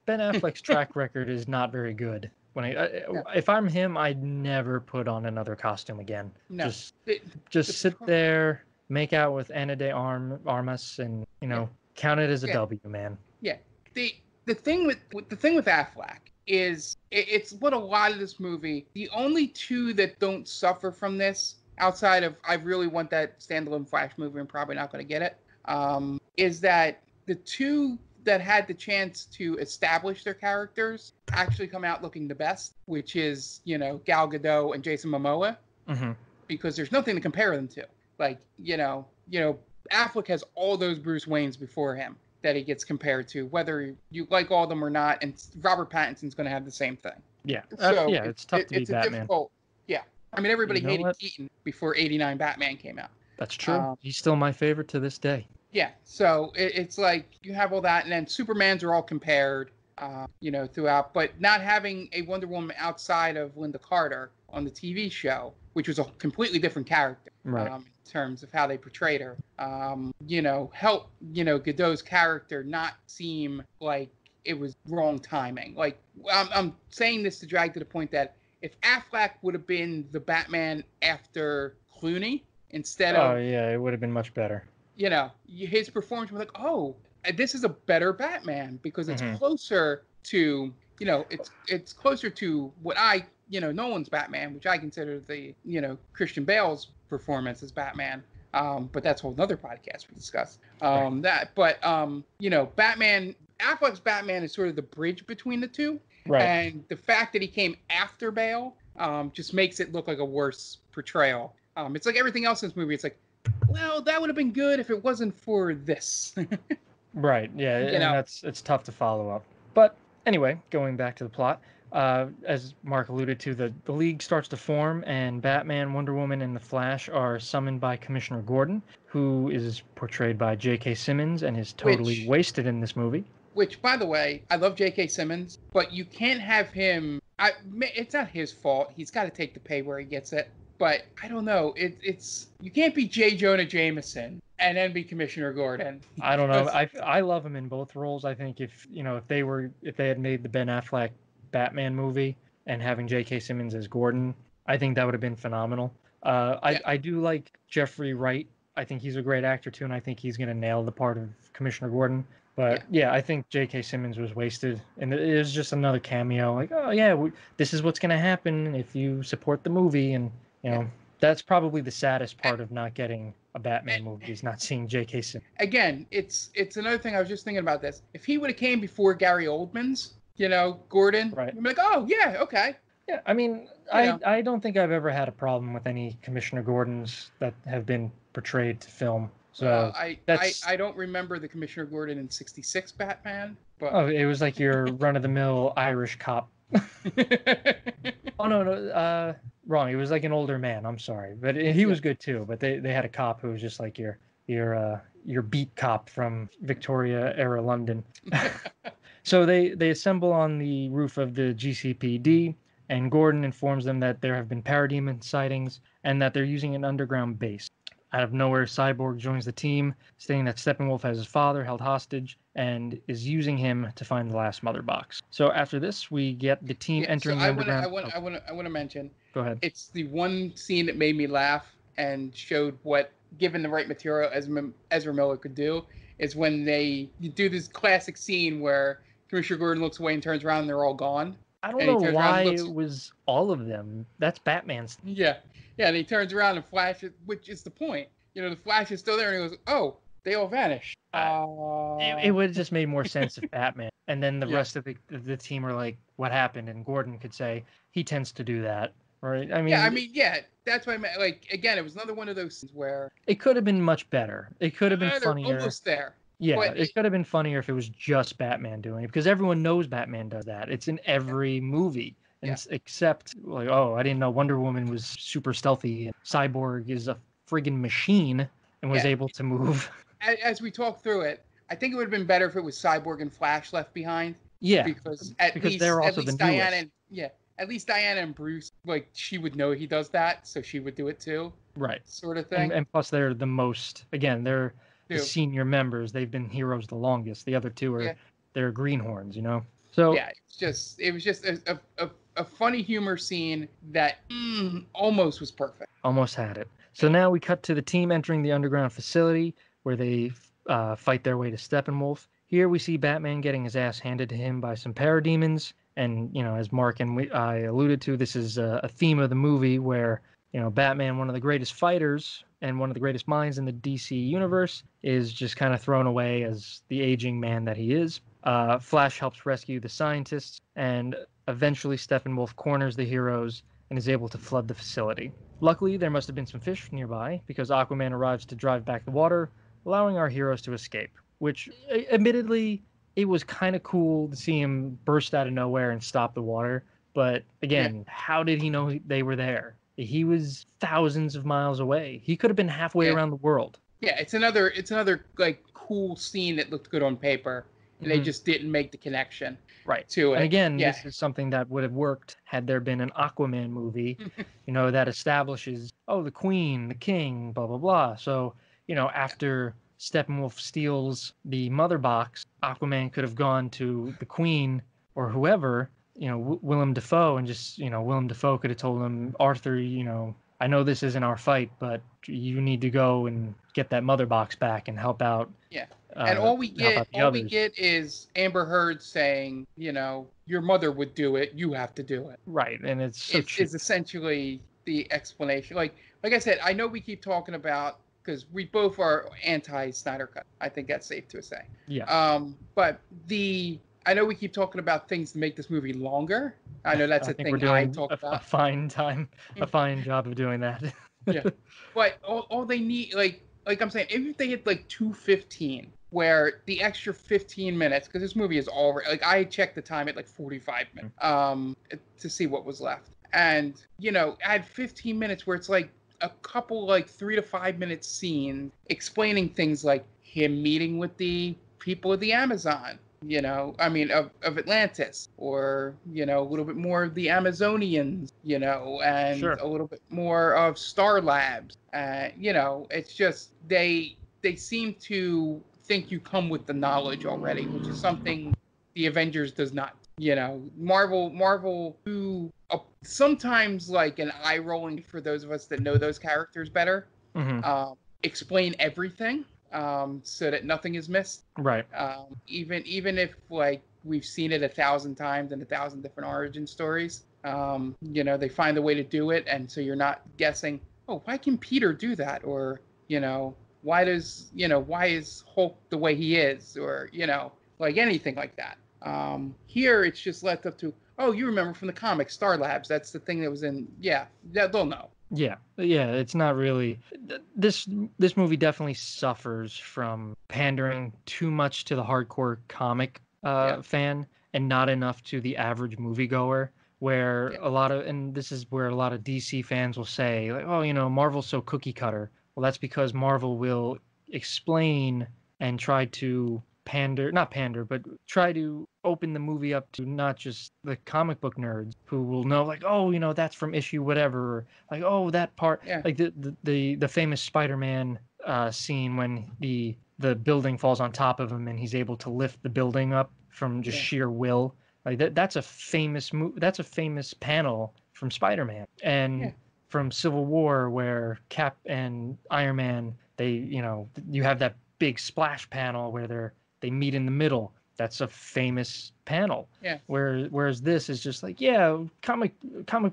Ben Affleck's track record is not very good. If I'm him, I'd never put on another costume again. No. Just sit there, make out with Ana de Armas, and count it as a W, man. Yeah. The thing with Affleck is it's what a lot of this movie. The only two that don't suffer from this, outside of I really want that standalone Flash movie and probably not going to get it, is that the two that had the chance to establish their characters actually come out looking the best, which is Gal Gadot and Jason Momoa, because there's nothing to compare them to. Like Affleck has all those Bruce Waynes before him that he gets compared to, whether you like all of them or not, and Robert Pattinson's going to have the same thing. Yeah, so it's tough to be Batman. Yeah, I mean everybody hated Keaton before '89 Batman came out. That's true. He's still my favorite to this day. Yeah, so it's like you have all that, and then Supermans are all compared, throughout, but not having a Wonder Woman outside of Linda Carter on the TV show, which was a completely different character, right. In terms of how they portrayed her, help, Godot's character not seem like it was wrong timing. Like, I'm saying this to drag to the point that if Affleck would have been the Batman after Clooney instead of... Oh, yeah, it would have been much better. His performance was like, oh, this is a better Batman, because it's closer to, it's closer to what Nolan's Batman, which I consider the, Christian Bale's performance as Batman. But that's a whole nother podcast we discuss. Batman, Affleck's Batman is sort of the bridge between the two. Right. And the fact that he came after Bale just makes it look like a worse portrayal. It's like everything else in this movie. It's like, well, that would have been good if it wasn't for this. Right. Yeah, You and know. it's tough to follow up. But anyway, going back to the plot, as Mark alluded to, the League starts to form, and Batman, Wonder Woman, and the Flash are summoned by Commissioner Gordon, who is portrayed by J.K. Simmons and is totally wasted in this movie. Which, by the way, I love J.K. Simmons, but you can't have him. It's not his fault. He's got to take the pay where he gets it. But I don't know. It's you can't be J. Jonah Jameson and then be Commissioner Gordon. I don't know. I love him in both roles. I think if they had made the Ben Affleck Batman movie and having J.K. Simmons as Gordon, I think that would have been phenomenal. I do like Jeffrey Wright. I think he's a great actor too, and I think he's going to nail the part of Commissioner Gordon. But yeah, I think J.K. Simmons was wasted, and it was just another cameo. Like, oh yeah, this is what's going to happen if you support the movie, and that's probably the saddest part of not getting a Batman movie is not seeing J.K. Simmons. Again, it's another thing. I was just thinking about this. If he would have came before Gary Oldman's, Gordon, right? You'd be like, oh yeah, okay. Yeah, I mean, I don't think I've ever had a problem with any Commissioner Gordons that have been portrayed to film. So I don't remember the Commissioner Gordon in '66 Batman, but it was like your run-of-the-mill Irish cop. Oh no, wrong. He was like an older man. I'm sorry, but he was good too. But they had a cop who was just like your beat cop from Victoria era London. So they assemble on the roof of the GCPD, and Gordon informs them that there have been parademon sightings and that they're using an underground base. Out of nowhere, Cyborg joins the team, stating that Steppenwolf has his father held hostage and is using him to find the last mother box. So after this, we get the team entering the underground. I want to mention. Go ahead. It's the one scene that made me laugh and showed what, given the right material, Ezra Miller could do, is when they do this classic scene where Commissioner Gordon looks away and turns around and they're all gone. I don't know why it was all of them. That's Batman's. Yeah. Yeah, and he turns around and flashes, which is the point. The Flash is still there, and he goes, oh, they all vanished. It would have just made more sense if Batman. And then the rest of the team are like, what happened? And Gordon could say, he tends to do that, right? That's what I meant. Like, again, it was another one of those scenes where... It could have been much better. It could have been funnier. Almost there. Yeah, it could have been funnier if it was just Batman doing it, because everyone knows Batman does that. It's in every movie. Except, like, I didn't know Wonder Woman was super stealthy. And Cyborg is a friggin' machine and was able to move. As we talk through it, I think it would have been better if it was Cyborg and Flash left behind. Yeah, because they're also the newest. At least Diana and Bruce, like, she would know he does that, so she would do it too. Right. Sort of thing. And plus, they're the most. Again, they're the senior members. They've been heroes the longest. The other two are they're greenhorns, So yeah, it was just a funny humor scene that almost was perfect. Almost had it. So now we cut to the team entering the underground facility where they fight their way to Steppenwolf. Here we see Batman getting his ass handed to him by some parademons. And, as Mark and I alluded to, this is a theme of the movie where, Batman, one of the greatest fighters and one of the greatest minds in the DC universe, is just kind of thrown away as the aging man that he is. Flash helps rescue the scientists, and eventually Steppenwolf corners the heroes and is able to flood the facility. Luckily, there must have been some fish nearby, because Aquaman arrives to drive back the water, allowing our heroes to escape, which, admittedly, it was kind of cool to see him burst out of nowhere and stop the water. But, again, how did he know they were there? He was thousands of miles away. He could have been halfway around the world. Yeah, it's another like cool scene that looked good on paper. And they just didn't make the connection to it. And again, this is something that would have worked had there been an Aquaman movie, that establishes, the Queen, the King, blah, blah, blah. So, after Steppenwolf steals the mother box, Aquaman could have gone to the Queen or whoever, Willem Dafoe, and just, Willem Dafoe could have told him, Arthur, I know this isn't our fight, but you need to go and get that mother box back and help out. Yeah. And all we get is Amber Heard saying, your mother would do it, you have to do it. Right, and it's essentially the explanation. Like I said, I know we keep talking about, because we both are anti-Snyder Cut. I think that's safe to say. Yeah. But I know we keep talking about things to make this movie longer. I know that's I a think thing we're I doing talk a about. fine job of doing that. Yeah, but all they need, like I'm saying, even if they hit like 2:15, where the extra 15 minutes, because this movie is already, like, I checked the time at like 45 minutes, to see what was left, and add 15 minutes where it's like a couple like 3 to 5 minute scenes explaining things like him meeting with the people of the Amazon. I mean, of Atlantis, or, a little bit more of the Amazonians, and Sure. a little bit more of Star Labs. It's just, they seem to think you come with the knowledge already, which is something the Avengers does not. Marvel do sometimes like an eye rolling for those of us that know those characters better. Mm-hmm. Explain everything. So that nothing is missed. Right. Even if like we've seen it 1,000 times in 1,000 different origin stories, they find a way to do it, and so you're not guessing, oh, why can Peter do that, or why is Hulk the way he is, or like anything like that. Here it's just left up to, oh, you remember from the comics, Star Labs, that's the thing that was in, they'll know. Yeah, it's not really this movie definitely suffers from pandering too much to the hardcore comic fan and not enough to the average moviegoer, where and this is where a lot of DC fans will say, like, oh, Marvel's so cookie cutter. Well, that's because Marvel will explain and try to not pander, but try to open the movie up to not just the comic book nerds who will know, like, oh, that's from issue whatever, or like, oh, that part, like the famous Spider-Man scene when the building falls on top of him and he's able to lift the building up from just sheer will. Like that's a famous panel from Spider-Man, and from Civil War, where Cap and Iron Man, they, you have that big splash panel where they meet in the middle. That's a famous panel. Yeah. Whereas this is just like, comic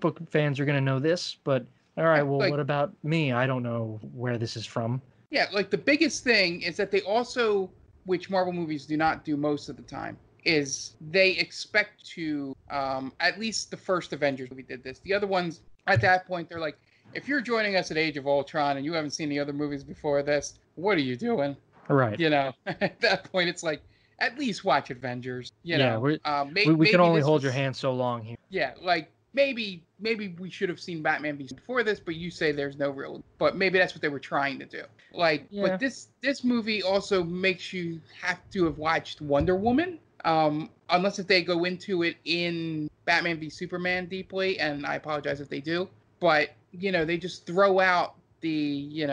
book fans are gonna know this, but all right, well, what about me? I don't know where this is from. Yeah, like the biggest thing is that they also, which Marvel movies do not do most of the time, is they expect to, at least the first Avengers movie did this. The other ones, at that point, they're like, if you're joining us at Age of Ultron and you haven't seen the other movies before this, what are you doing? Right. At that point, it's like, at least watch Avengers. We can only hold your hand so long here. Yeah, like maybe we should have seen Batman before this, but you say there's no real. But maybe that's what they were trying to do. But this movie also makes you have to have watched Wonder Woman, unless if they go into it in Batman v Superman deeply, and I apologize if they do. But they just throw out the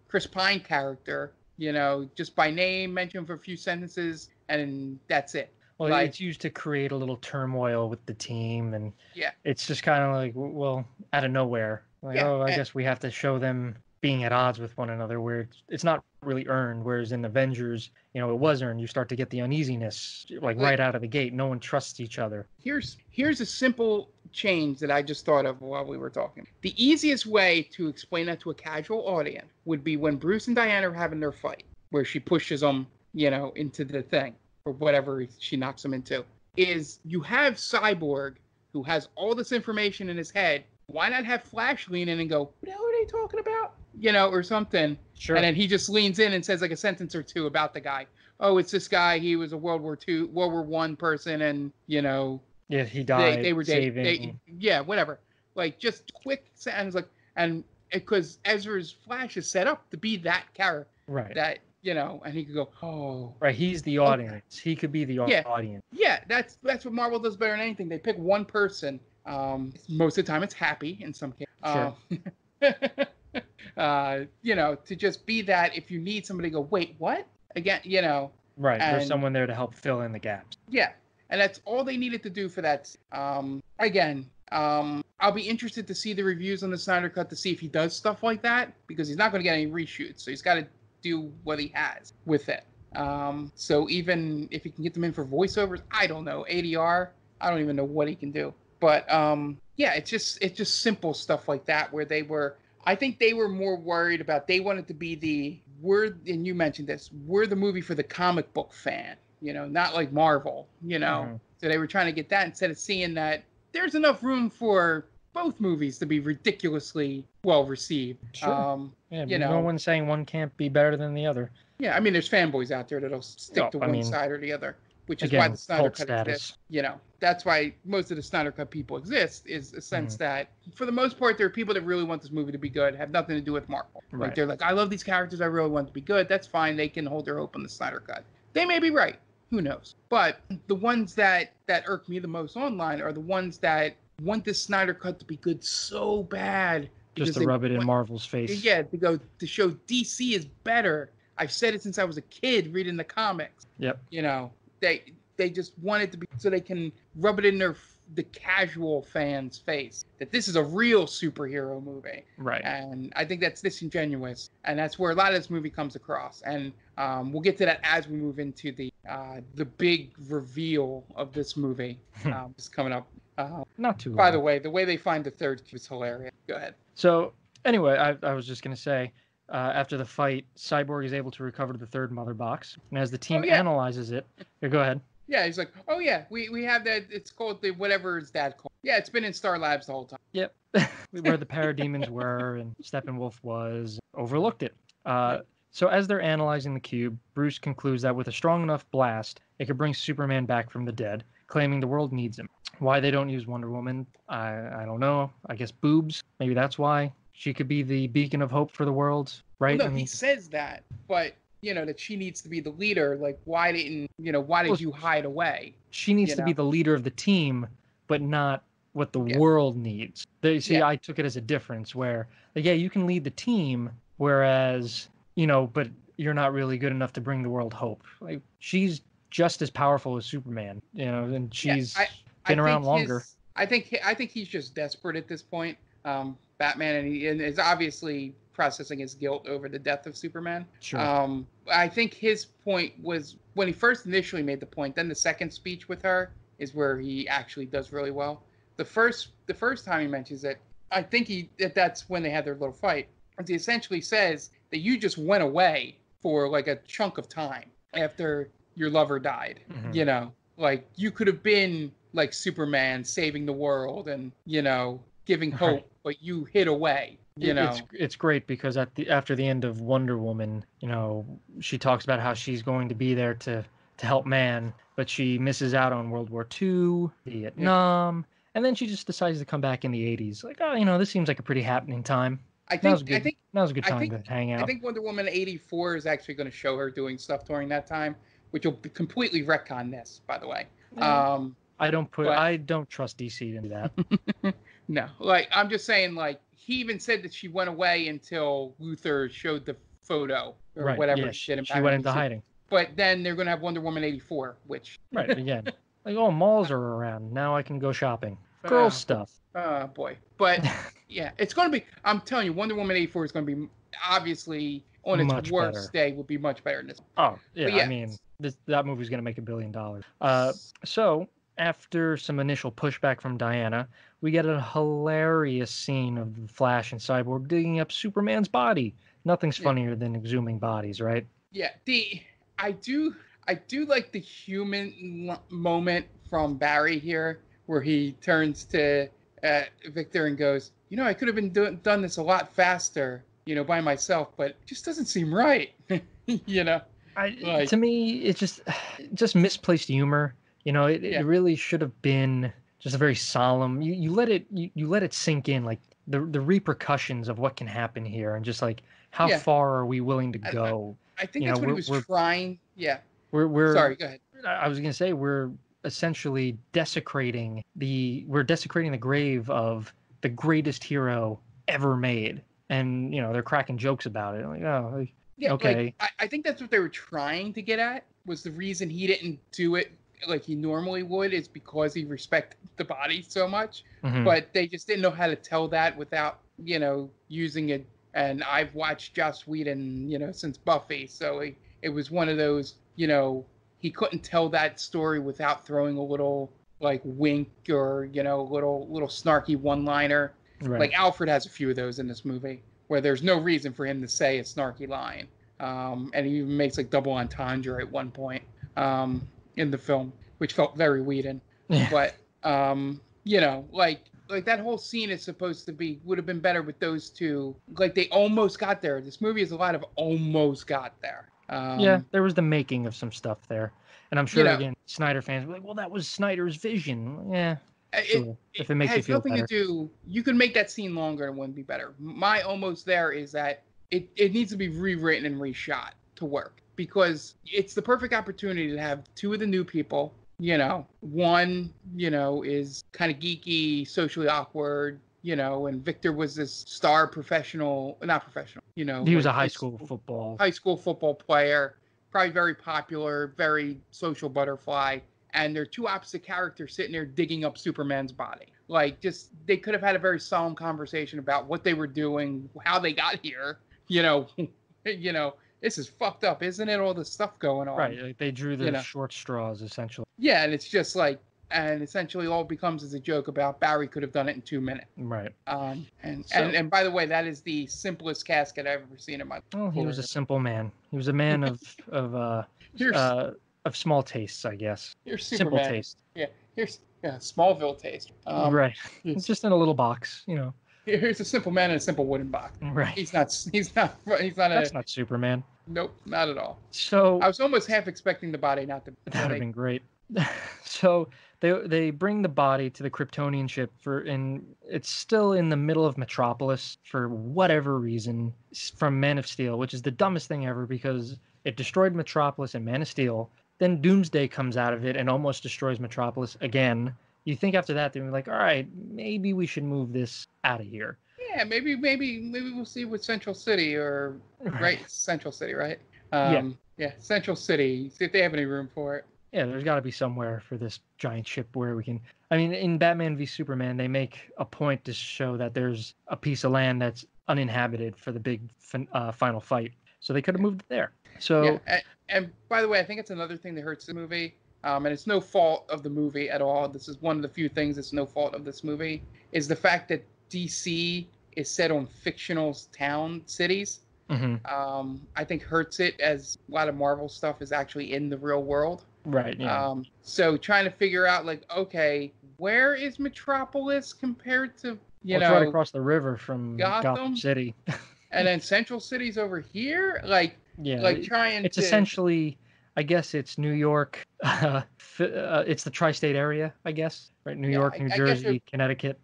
Chris Pine character, just by name, mention for a few sentences, and that's it. Well, it's used to create a little turmoil with the team, and it's just kind of like, well, out of nowhere. Like, I guess we have to show them being at odds with one another, where it's not really earned. Whereas in Avengers, it was earned. You start to get the uneasiness, like right out of the gate. No one trusts each other. Here's a simple change that I just thought of while we were talking. The easiest way to explain that to a casual audience would be when Bruce and Diana are having their fight, where she pushes them, into the thing, or whatever she knocks him into, is you have Cyborg, who has all this information in his head. Why not have Flash lean in and go, what the hell are they talking about? Or something. Sure. And then he just leans in and says like a sentence or two about the guy. Oh, it's this guy. He was a World War I person, and, yeah, he died. They were saving. Whatever. Like, just quick sentence, like, and because Ezra's Flash is set up to be that character. Right. That, and he could go, oh. Right, he's the audience. Okay. He could be the audience. Yeah, that's what Marvel does better than anything. They pick one person. Most of the time it's Happy in some cases. Sure. To just be that if you need somebody to go, wait, what? Again, Right, there's someone there to help fill in the gaps. Yeah, and that's all they needed to do for that. Again, I'll be interested to see the reviews on the Snyder Cut to see if he does stuff like that, because he's not going to get any reshoots, so he's got to do what he has with it. So even if he can get them in for voiceovers, I don't know, ADR, I don't even know what he can do. But it's just simple stuff like that, where I think they were more worried about, they wanted to be and you mentioned this, we're the movie for the comic book fan, not like Marvel, Mm-hmm. So they were trying to get that instead of seeing that, there's enough room for both movies to be ridiculously well received. Sure. Yeah, you no know, one's saying one can't be better than the other. yeah, I mean, there's fanboys out there that'll stick to one side or the other, which is why again, the Snyder cult Cut status. exists. You know, that's why most of the Snyder Cut people exist, is a sense that, for the most part, there are people that really want this movie to be good, have nothing to do with Marvel. Right. Like, they're like, I love these characters, I really want it to be good. That's fine. They can hold their hope on the Snyder Cut. They may be right. Who knows? But the ones that irk me the most online are the ones that want this Snyder Cut to be good so bad. Just to rub it in Marvel's face. Yeah, to show DC is better. I've said it since I was a kid reading the comics. Yep. You know, they just want it to be so they can rub it in the casual fans' face that this is a real superhero movie. Right. And I think that's disingenuous, and that's where a lot of this movie comes across. And we'll get to that as we move into the big reveal of this movie. Is coming up. Not too long. By the way they find the third cube is hilarious. Go ahead. So anyway, I was just going to say, after the fight, Cyborg is able to recover the third mother box. And as the team analyzes it, go ahead. Yeah, he's like, oh yeah, we have that. It's called the whatever his dad called. Yeah, it's been in Star Labs the whole time. Yep. Where the parademons were and Steppenwolf was, overlooked it. So as they're analyzing the cube, Bruce concludes that with a strong enough blast, it could bring Superman back from the dead, claiming the world needs him. Why they don't use Wonder Woman, I don't know. I guess boobs. Maybe that's why. She could be the beacon of hope for the world, right? Well, no, he says that, but that she needs to be the leader. Like, why did you hide away? She needs to be the leader of the team, but not what the world needs. I took it as a difference where, you can lead the team, whereas, but you're not really good enough to bring the world hope. Like, she's just as powerful as Superman, and she's been around longer. I think he's just desperate at this point. Batman, and is obviously processing his guilt over the death of Superman. Sure. I think his point was when he first initially made the point. Then the second speech with her is where he actually does really well. The first time he mentions it, I think that's when they had their little fight. And he essentially says that you just went away for like a chunk of time after your lover died. Mm-hmm. Like you could have been like Superman saving the world and giving hope, but you hid away. It's great because after the end of Wonder Woman, she talks about how she's going to be there to help man, but she misses out on World War II, Vietnam, and then she just decides to come back in the 80s. Like, this seems like a pretty happening time. That was a good time to hang out. I think Wonder Woman 84 is actually going to show her doing stuff during that time, which will completely retcon this, by the way. I don't trust DC to do that. No, like I'm just saying, like he even said that she went away until Luther showed the photo or whatever. Yeah, she went into hiding. But then they're gonna have Wonder Woman 84, which again, like malls are around now. I can go shopping. Girl stuff. Oh boy, but yeah, it's gonna be. I'm telling you, Wonder Woman 84 is gonna be obviously on its worst day will be much better than this. Oh yeah, I mean that movie's gonna make $1 billion. So. After some initial pushback from Diana, we get a hilarious scene of the Flash and Cyborg digging up Superman's body. Nothing's funnier than exhuming bodies, right? Yeah, I do like the human moment from Barry here, where he turns to Victor and goes, I could have been done this a lot faster, by myself, but it just doesn't seem right, To me, it's just misplaced humor. It really should have been just a very solemn. You let it sink in, like the repercussions of what can happen here, and just like how far are we willing to go? I think that's what he was trying. Yeah. We're sorry. Go ahead. I was gonna say we're essentially desecrating the grave of the greatest hero ever made, and they're cracking jokes about it. Like, okay. Like, I think that's what they were trying to get at. Was the reason he didn't do it like he normally would is because he respected the body so much, but they just didn't know how to tell that without using it. And I've watched Joss Whedon since Buffy, so it was one of those he couldn't tell that story without throwing a little like wink or little snarky one-liner. Right. Like Alfred has a few of those in this movie where there's no reason for him to say a snarky line, and he even makes like double entendre at one point in the film, which felt very Whedon. Yeah. But Like that whole scene is supposed to would have been better with those two. Like they almost got there. This movie is a lot of almost got there. Yeah, there was the making of some stuff there. And I'm sure, again, Snyder fans were like, well, that was Snyder's vision. Yeah, sure. If it makes you feel better. It has nothing to do... You can make that scene longer and it wouldn't be better. My almost there is that it needs to be rewritten and reshot to work. Because it's the perfect opportunity to have two of the new people. One, is kind of geeky, socially awkward, and Victor was this star not professional, He was a high school football player, probably very popular, very social butterfly. And they're two opposite characters sitting there digging up Superman's body. Like, they could have had a very solemn conversation about what they were doing, how they got here, this is fucked up, isn't it? All this stuff going on. Right. Like they drew the short straws, essentially. Yeah, and it's just like, and essentially all it becomes is a joke about Barry could have done it in 2 minutes. Right. And by the way, that is the simplest casket I've ever seen in my life. Oh, he was a simple man. He was a man of small tastes, I guess. Here's Simple Superman. taste. Yeah. Here's Smallville taste. Right. It's just in a little box, Here's a simple man in a simple wooden box. Right. He's not. That's not Superman. Nope, not at all. So I was almost half expecting the body not to. That would have been great. So they bring the body to the Kryptonian ship and it's still in the middle of Metropolis for whatever reason from Man of Steel, which is the dumbest thing ever because it destroyed Metropolis in Man of Steel. Then Doomsday comes out of it and almost destroys Metropolis again. You think after that they're like, all right, maybe we should move this out of here. Yeah, maybe we'll see with Central City right? Central City, right? Yeah, Central City. See if they have any room for it. Yeah, there's got to be somewhere for this giant ship where we can... I mean, in Batman v Superman, they make a point to show that there's a piece of land that's uninhabited for the big final fight. So they could have moved it there. So, and by the way, I think it's another thing that hurts the movie. And it's no fault of the movie at all. This is one of the few things that's no fault of this movie, is the fact that DC is set on fictional cities. Mm-hmm. I think hurts it, as a lot of Marvel stuff is actually in the real world. Right. Yeah. So trying to figure out, like, okay, where is Metropolis compared to it's right across the river from Gotham City, and then Central City's over here. Like, it's essentially. I guess it's New York. It's the tri-state area, I guess, right? New York, New Jersey, Connecticut.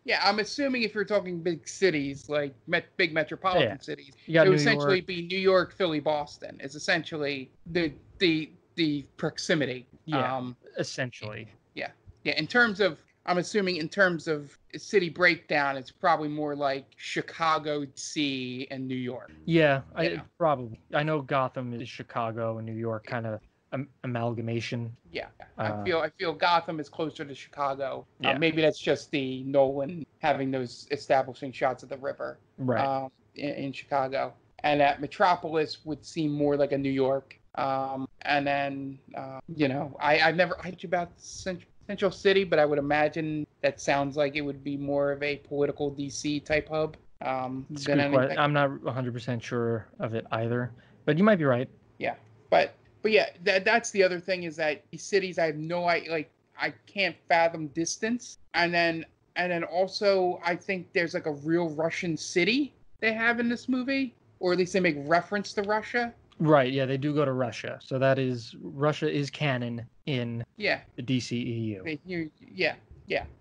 Yeah, I'm assuming if you're talking big cities, like big metropolitan cities, it would essentially be New York, Philly, Boston. Is essentially the proximity. Yeah, essentially. Yeah. I'm assuming in terms of city breakdown, it's probably more like Chicago, D.C., and New York. Yeah, probably. I know Gotham is Chicago and New York kind of amalgamation. Yeah, I feel Gotham is closer to Chicago. Yeah. Maybe that's just the Nolan having those establishing shots of the river, right, in Chicago, and that Metropolis would seem more like a New York. And then I've never heard about Central City, but I would imagine that sounds like it would be more of a political DC type hub. I'm not 100% sure of it either, but you might be right. Yeah, but yeah, that's the other thing, is that these cities, I have no idea, like, I can't fathom distance. And then also I think there's like a real Russian city they have in this movie, or at least they make reference to Russia. Right, yeah, they do go to Russia. So Russia is canon in the DCEU.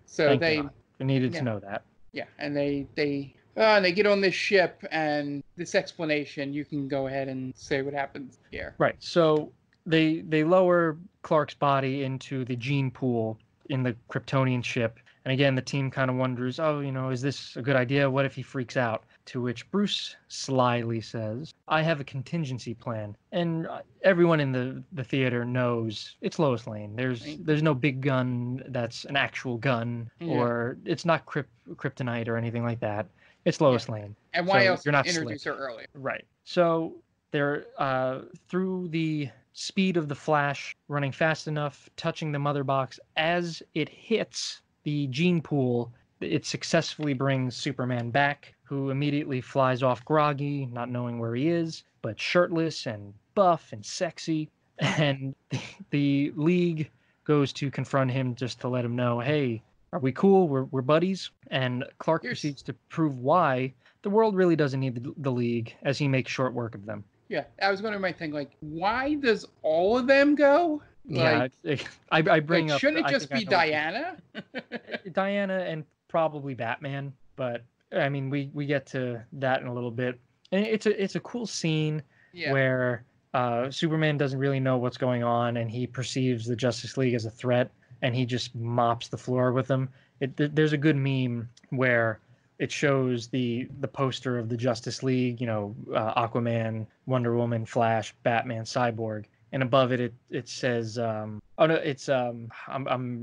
So they needed to know that. Yeah, and they get on this ship, and this explanation, you can go ahead and say what happens here. Right, so they lower Clark's body into the gene pool in the Kryptonian ship. And again, the team kind of wonders, is this a good idea? What if he freaks out? To which Bruce slyly says, I have a contingency plan. And everyone in the theater knows it's Lois Lane. There's no big gun that's an actual gun, or it's not kryptonite or anything like that. It's Lois Lane. And why else introduce her earlier? Right. So they're through the speed of the Flash, running fast enough, touching the mother box. As it hits the gene pool, it successfully brings Superman back, who immediately flies off groggy, not knowing where he is, but shirtless and buff and sexy. And the League goes to confront him just to let him know, hey, are we cool? We're buddies. And Clark proceeds to prove why the world really doesn't need the League, as he makes short work of them. Yeah, I was wondering my thing, like, why does all of them go? Like, Yeah, I bring up. Shouldn't it just be Diana? Diana and probably Batman, but I mean, we get to that in a little bit. And it's a cool scene where Superman doesn't really know what's going on, and he perceives the Justice League as a threat, and he just mops the floor with them. There's a good meme where it shows the poster of the Justice League, Aquaman, Wonder Woman, Flash, Batman, Cyborg, and above it says I'm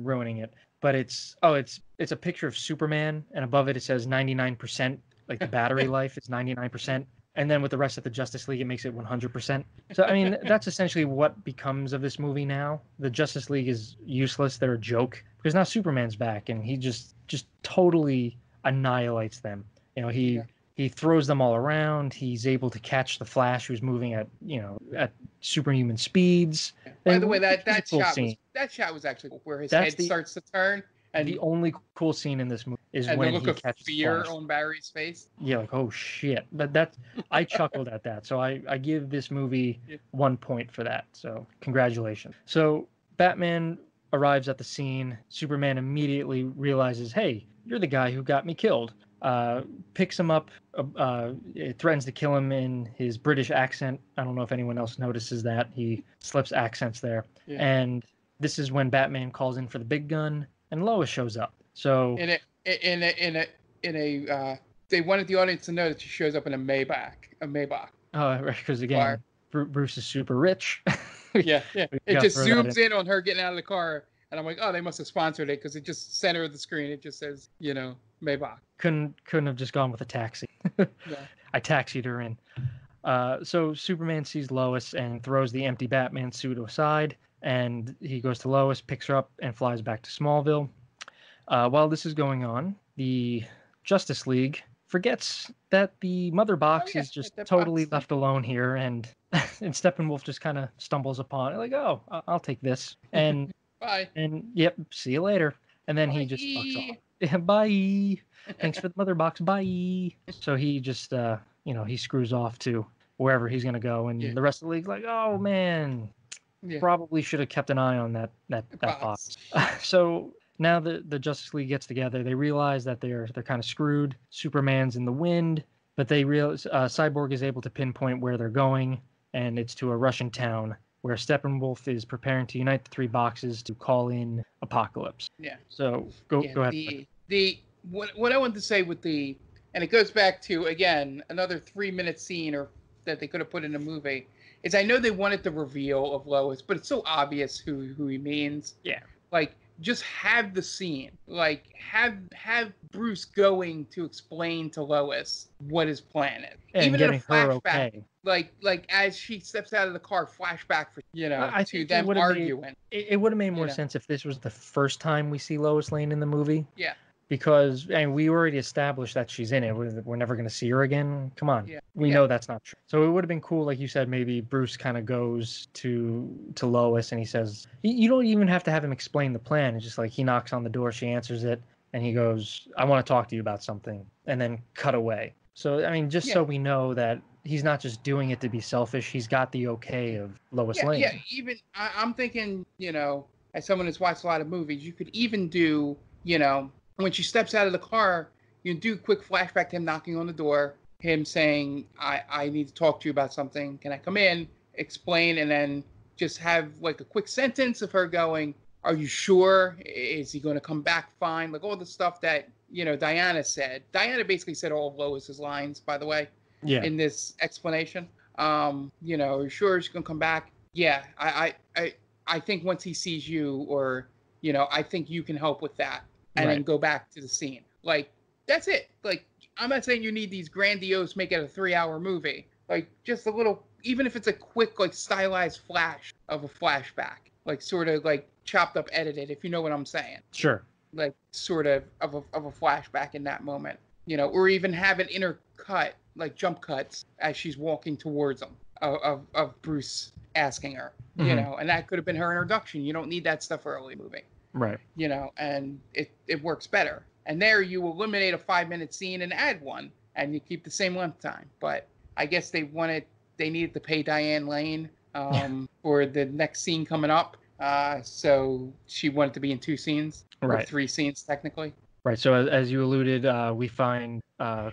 ruining it, but it's a picture of Superman, and above it says 99%, like the battery life is 99%. And then with the rest of the Justice League, it makes it 100%. So, I mean, that's essentially what becomes of this movie now. The Justice League is useless. They're a joke. Because now Superman's back, and he just totally annihilates them. He throws them all around. He's able to catch the Flash, who's moving at superhuman speeds. By the way, that shot was actually cool, where his head starts to turn. And the only cool scene in this movie is and when the look he of catches fear Flash. on Barry's face. Yeah, like, oh shit. But I chuckled at that. So I give this movie 1 point for that. So congratulations. So Batman arrives at the scene. Superman immediately realizes, hey, you're the guy who got me killed. Picks him up, threatens to kill him in his British accent. I don't know if anyone else notices that. He slips accents there. Yeah. And this is when Batman calls in for the big gun. And Lois shows up. So they wanted the audience to know that she shows up in a Maybach. Oh, right, because again, Bruce is super rich. Yeah. It just zooms in on her getting out of the car, and I'm like, oh, they must have sponsored it because it just center of the screen. It just says, Maybach. Couldn't have just gone with a taxi. Yeah. I taxied her in. So Superman sees Lois and throws the empty Batman suit aside. And he goes to Lois, picks her up, and flies back to Smallville. While this is going on, the Justice League forgets that the mother box is just totally left alone here, and Steppenwolf just kind of stumbles upon it, like, oh, I'll take this. And bye. And yep, see you later. And then he just fucks off. Yeah, bye. Thanks for the mother box. Bye. So he just, he screws off to wherever he's going to go, and the rest of the league's like, oh, man. Yeah. Probably should have kept an eye on that box. So now the Justice League gets together. They realize that they're kind of screwed. Superman's in the wind, but they realize Cyborg is able to pinpoint where they're going, and it's to a Russian town where Steppenwolf is preparing to unite the three boxes to call in Apocalypse. Yeah. So go ahead. What I wanted to say with and it goes back to, again, another 3-minute scene that they could have put in a movie. Is I know they wanted the reveal of Lois, but it's so obvious who he means. Yeah. Like, just have the scene. Like, have Bruce going to explain to Lois what his plan is. And even getting in a flashback, her okay. Like as she steps out of the car, flashback for I to them arguing. It would have made more sense if this was the first time we see Lois Lane in the movie. Yeah. Because we already established that she's in it. We're never going to see her again. Come on. Yeah. We know that's not true. So it would have been cool, like you said, maybe Bruce kind of goes to Lois and he says, you don't even have to have him explain the plan. It's just like he knocks on the door, she answers it, and he goes, I want to talk to you about something, and then cut away. So, just so we know that he's not just doing it to be selfish. He's got the okay of Lois Lane. Yeah, even I'm thinking, as someone who's watched a lot of movies, you could even do, when she steps out of the car, you can do a quick flashback to him knocking on the door, him saying, I need to talk to you about something. Can I come in? Explain, and then just have like a quick sentence of her going, are you sure? Is he going to come back fine? Like all the stuff that, Diana said. Diana basically said all of Lois's lines, by the way, in this explanation. Are you sure she's going to come back? Yeah, I think once he sees you, or, I think you can help with that. And then go back to the scene. Like, that's it. Like, I'm not saying you need these grandiose, make it a 3-hour movie. Like, just a little, even if it's a quick, like, stylized flash of a flashback. Like, sort of, like, chopped up, edited, if you know what I'm saying. Sure. Like, sort of a flashback in that moment. Or even have it intercut, like, jump cuts as she's walking towards him of Bruce asking her. And that could have been her introduction. You don't need that stuff early in the movie. Right. You know, and it works better. And there you eliminate a 5-minute scene and add one, and you keep the same length time. But I guess they needed to pay Diane Lane for the next scene coming up. So she wanted to be in 2 scenes, or 3 scenes technically. Right. So as you alluded, we find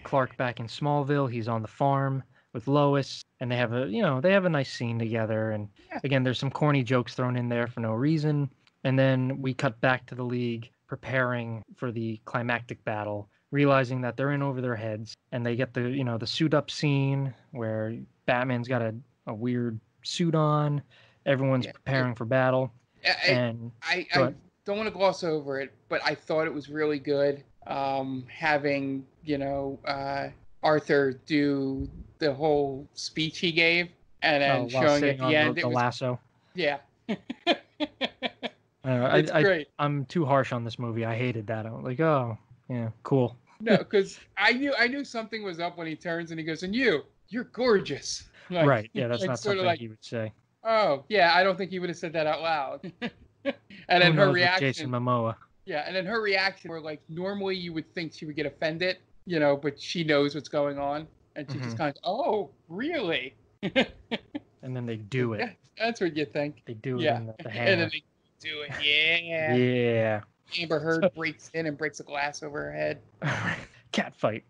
Clark back in Smallville. He's on the farm with Lois, and they have a nice scene together. And again, there's some corny jokes thrown in there for no reason. And then we cut back to the League preparing for the climactic battle, realizing that they're in over their heads, and they get the suit up scene where Batman's got a weird suit on. Everyone's preparing for battle. I don't want to gloss over it, but I thought it was really good having Arthur do the whole speech he gave, and then showing at the end the lasso. Yeah. It's great. I'm too harsh on this movie. I hated that. I'm like, oh, yeah, cool. No, because I knew something was up when he turns and he goes, and you're gorgeous. Like, right. Yeah, that's not something he would say. Oh, yeah, I don't think he would have said that out loud. And then her reaction. Jason Momoa. Yeah, and then her reaction where, like, normally you would think she would get offended, but she knows what's going on. And she just kind of, oh, really? And then they do it. Yeah, that's what you think. They do it in the hand. And then they do it, yeah. Yeah. Amber Heard breaks in and breaks a glass over her head. Cat fight.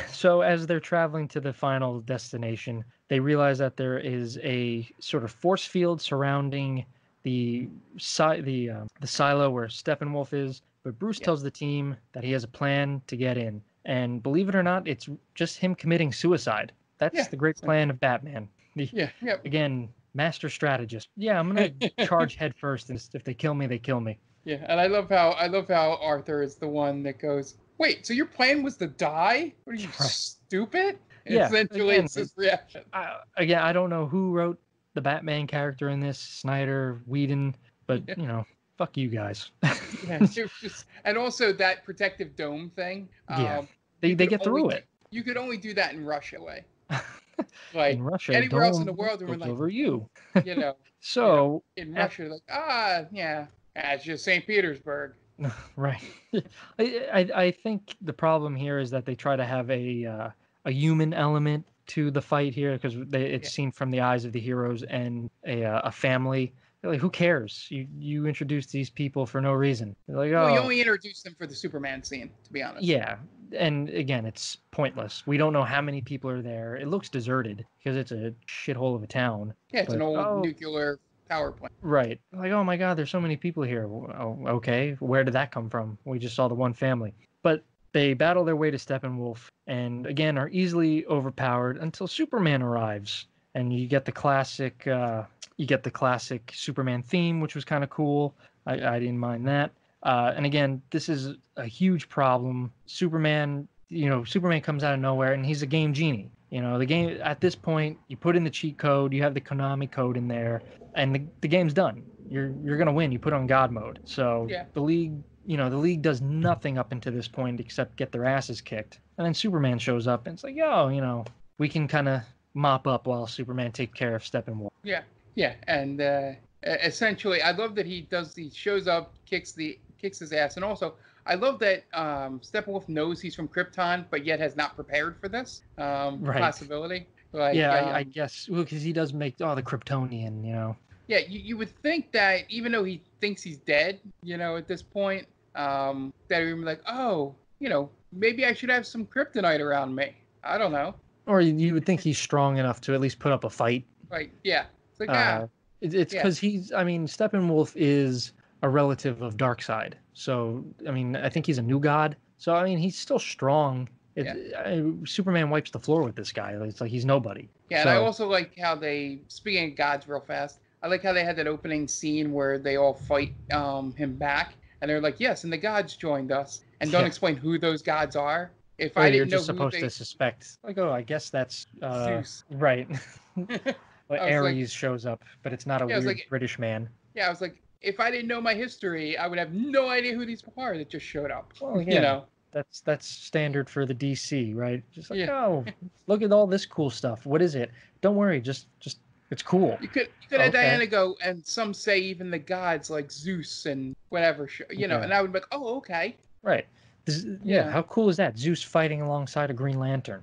So as they're traveling to the final destination, they realize that there is a sort of force field surrounding the silo where Steppenwolf is. But Bruce tells the team that he has a plan to get in. And believe it or not, it's just him committing suicide. That's the great plan of Batman. Again, master strategist. Yeah, I'm gonna charge head first, and if they kill me, they kill me. Yeah, and I love how Arthur is the one that goes, wait, so your plan was to die? What are you, stupid? Yeah, essentially, it's his reaction. I don't know who wrote the Batman character in this, Snyder, Whedon, but fuck you guys. And also that protective dome thing. They get through it. You could only do that in Russia way. Like in Russia, anywhere else in the world, we're like over you. So in Russia, like it's just St. Petersburg. Right. I think the problem here is that they try to have a human element to the fight here because it's seen from the eyes of the heroes and a family. They're like, who cares? You introduce these people for no reason. They're like, you only introduce them for the Superman scene, to be honest. Yeah, and again, it's pointless. We don't know how many people are there. It looks deserted because it's a shithole of a town. Yeah, it's an old nuclear power plant. Right. Like, oh my God, there's so many people here. Oh, okay, where did that come from? We just saw the one family. But they battle their way to Steppenwolf, and again are easily overpowered until Superman arrives, and you get the classic. You get the classic Superman theme, which was kind of cool. I didn't mind that. And again, this is a huge problem. Superman comes out of nowhere, and he's a game genie. The game at this point, you put in the cheat code, you have the Konami code in there, and the game's done. You're gonna win. You put on God mode. So the league does nothing up until this point except get their asses kicked. And then Superman shows up, and it's like, we can kind of mop up while Superman takes care of Steppenwolf. Yeah, and essentially, I love that he shows up, kicks his ass, and also I love that Steppenwolf knows he's from Krypton, but yet has not prepared for this possibility. Like, I guess because he does make the Kryptonian, Yeah, you would think that even though he thinks he's dead, at this point, that he would be like, maybe I should have some kryptonite around me. I don't know. Or you would think he's strong enough to at least put up a fight. Right. Yeah. It's like, it's because Steppenwolf is a relative of Darkseid. So, I think he's a new god. So, he's still strong. Superman wipes the floor with this guy. It's like he's nobody. Yeah, and I also like how speaking of gods real fast, I like how they had that opening scene where they all fight him back. And they're like, yes, and the gods joined us. And don't explain who those gods are. If I didn't know just supposed to suspect. Like, I guess that's... Zeus. Right. Ares shows up, but it's not a weird British man. Yeah, I was like, if I didn't know my history, I would have no idea who these people are that just showed up. Well, that's standard for the DC, right? Just like, look at all this cool stuff. What is it? Don't worry, just It's cool. You could have Okay. Diana go, and some say even the gods like Zeus and whatever, you know, Okay. and I would be like, oh, okay. Right. Yeah. How cool is that? Zeus fighting alongside a Green Lantern.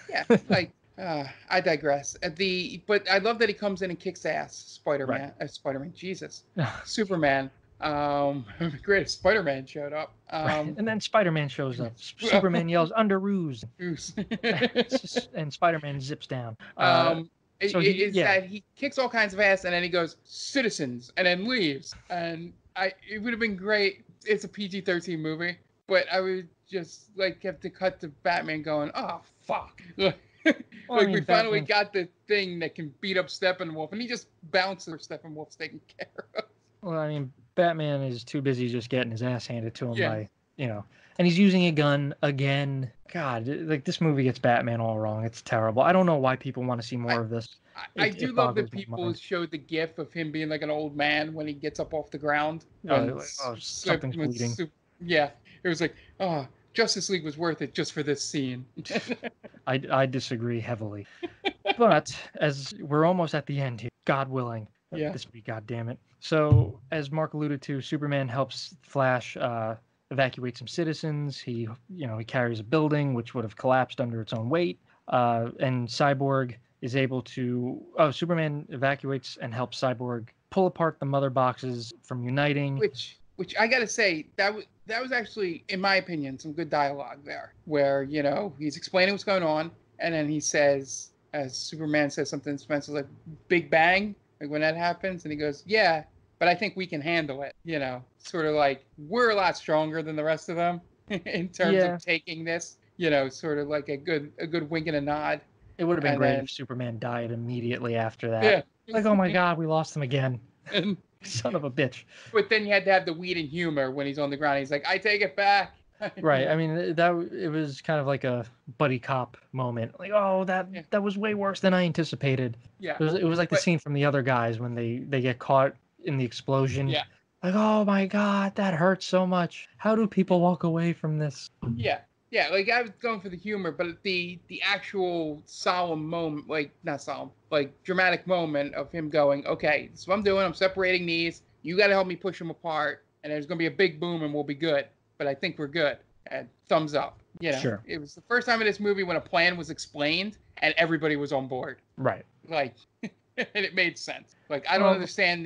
Yeah, like I digress. But I love that he comes in and kicks ass. Spider-Man, Jesus, Superman. Great if Spider-Man showed up. Right. And then Spider-Man shows up. Superman yells under ruse, and Spider-Man zips down. That he kicks all kinds of ass, and then he goes citizens, and then leaves. And it would have been great. It's a PG-13 movie, but I would just like have to cut to Batman going, oh fuck. We finally got the thing that can beat up Steppenwolf, and he just bounces. Steppenwolf's taken care of. Well, I mean, Batman is too busy just getting his ass handed to him by, and he's using a gun again. God, like this movie gets Batman all wrong. It's terrible. I don't know why people want to see more of this. I do love that people showed the gif of him being like an old man when he gets up off the ground. Something's bleeding. Yeah, it was like, oh, Justice League was worth it just for this scene. I disagree heavily. But as we're almost at the end here, God willing, this week, God damn it. So as Mark alluded to, Superman helps Flash evacuate some citizens. He carries a building which would have collapsed under its own weight. And Cyborg is able to. Superman evacuates and helps Cyborg pull apart the mother boxes from uniting. Which I gotta say, that was actually, in my opinion, some good dialogue there, where he's explaining what's going on, and then he says, as Superman says something, Spencer's like, "Big Bang," like when that happens, and he goes, "Yeah, but I think we can handle it." Sort of like we're a lot stronger than the rest of them in terms of taking this. Sort of like a good wink and a nod. It would have been great if Superman died immediately after that. Yeah. Like, oh my God, we lost him again. Son of a bitch. But then you had to have the weed and humor when he's on the ground. He's like, I take it back. Right. I mean, it was kind of like a buddy cop moment. Like, oh, that was way worse than I anticipated. Yeah. It was like the scene from The Other Guys when they get caught in the explosion. Yeah. Like, oh my God, that hurts so much. How do people walk away from this? Yeah. Yeah, like I was going for the humor, but the actual solemn moment, like not solemn, like dramatic moment of him going, okay, this is what I'm doing. I'm separating these. You got to help me push them apart, and there's going to be a big boom, and we'll be good. But I think we're good. And thumbs up. Sure. It was the first time in this movie when a plan was explained and everybody was on board. Right. Like, and it made sense. Like, I don't understand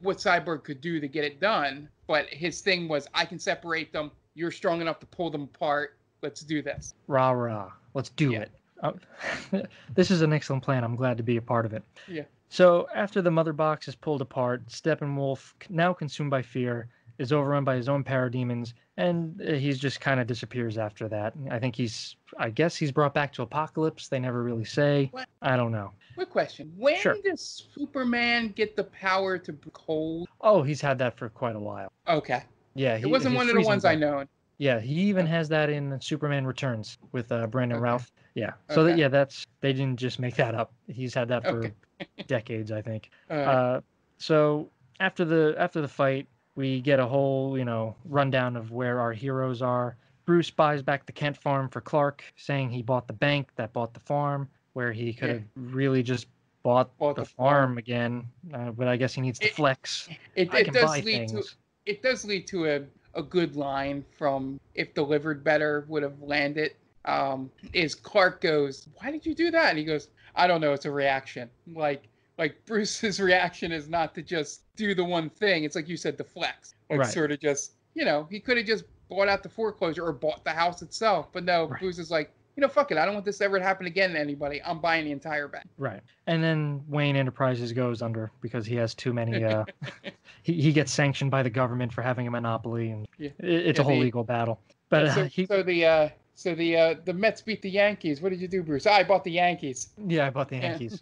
what Cyborg could do to get it done, but his thing was, I can separate them. You're strong enough to pull them apart. Let's do this. Rah, rah. Let's do it. This is an excellent plan. I'm glad to be a part of it. Yeah. So after the mother box is pulled apart, Steppenwolf, now consumed by fear, is overrun by his own parademons, and he's just kind of disappears after that. I guess he's brought back to Apocalypse. They never really say. What? I don't know. Quick question. When does Superman get the power to break cold? Oh, he's had that for quite a while. Okay. Yeah. It wasn't one of the ones I know. Yeah, he even has that in Superman Returns with Brandon Routh. Yeah. So they didn't just make that up. He's had that for decades, I think. So after the fight, we get a whole, rundown of where our heroes are. Bruce buys back the Kent farm for Clark, saying he bought the bank that bought the farm, where he could have really just bought the farm again. But I guess he needs to flex. It does lead to a good line from If Delivered Better would have landed. Is Clark goes, why did you do that? And he goes, I don't know, it's a reaction. Like Bruce's reaction is not to just do the one thing. It's like you said, the flex. Sort of just, he could have just bought out the foreclosure or bought the house itself. But no, Bruce is like, fuck it. I don't want this ever to happen again to anybody. I'm buying the entire bank. Right. And then Wayne Enterprises goes under because he has too many. He gets sanctioned by the government for having a monopoly, and it's a whole legal battle. But so the Mets beat the Yankees. What did you do, Bruce? I bought the Yankees. Yeah, I bought the Yankees.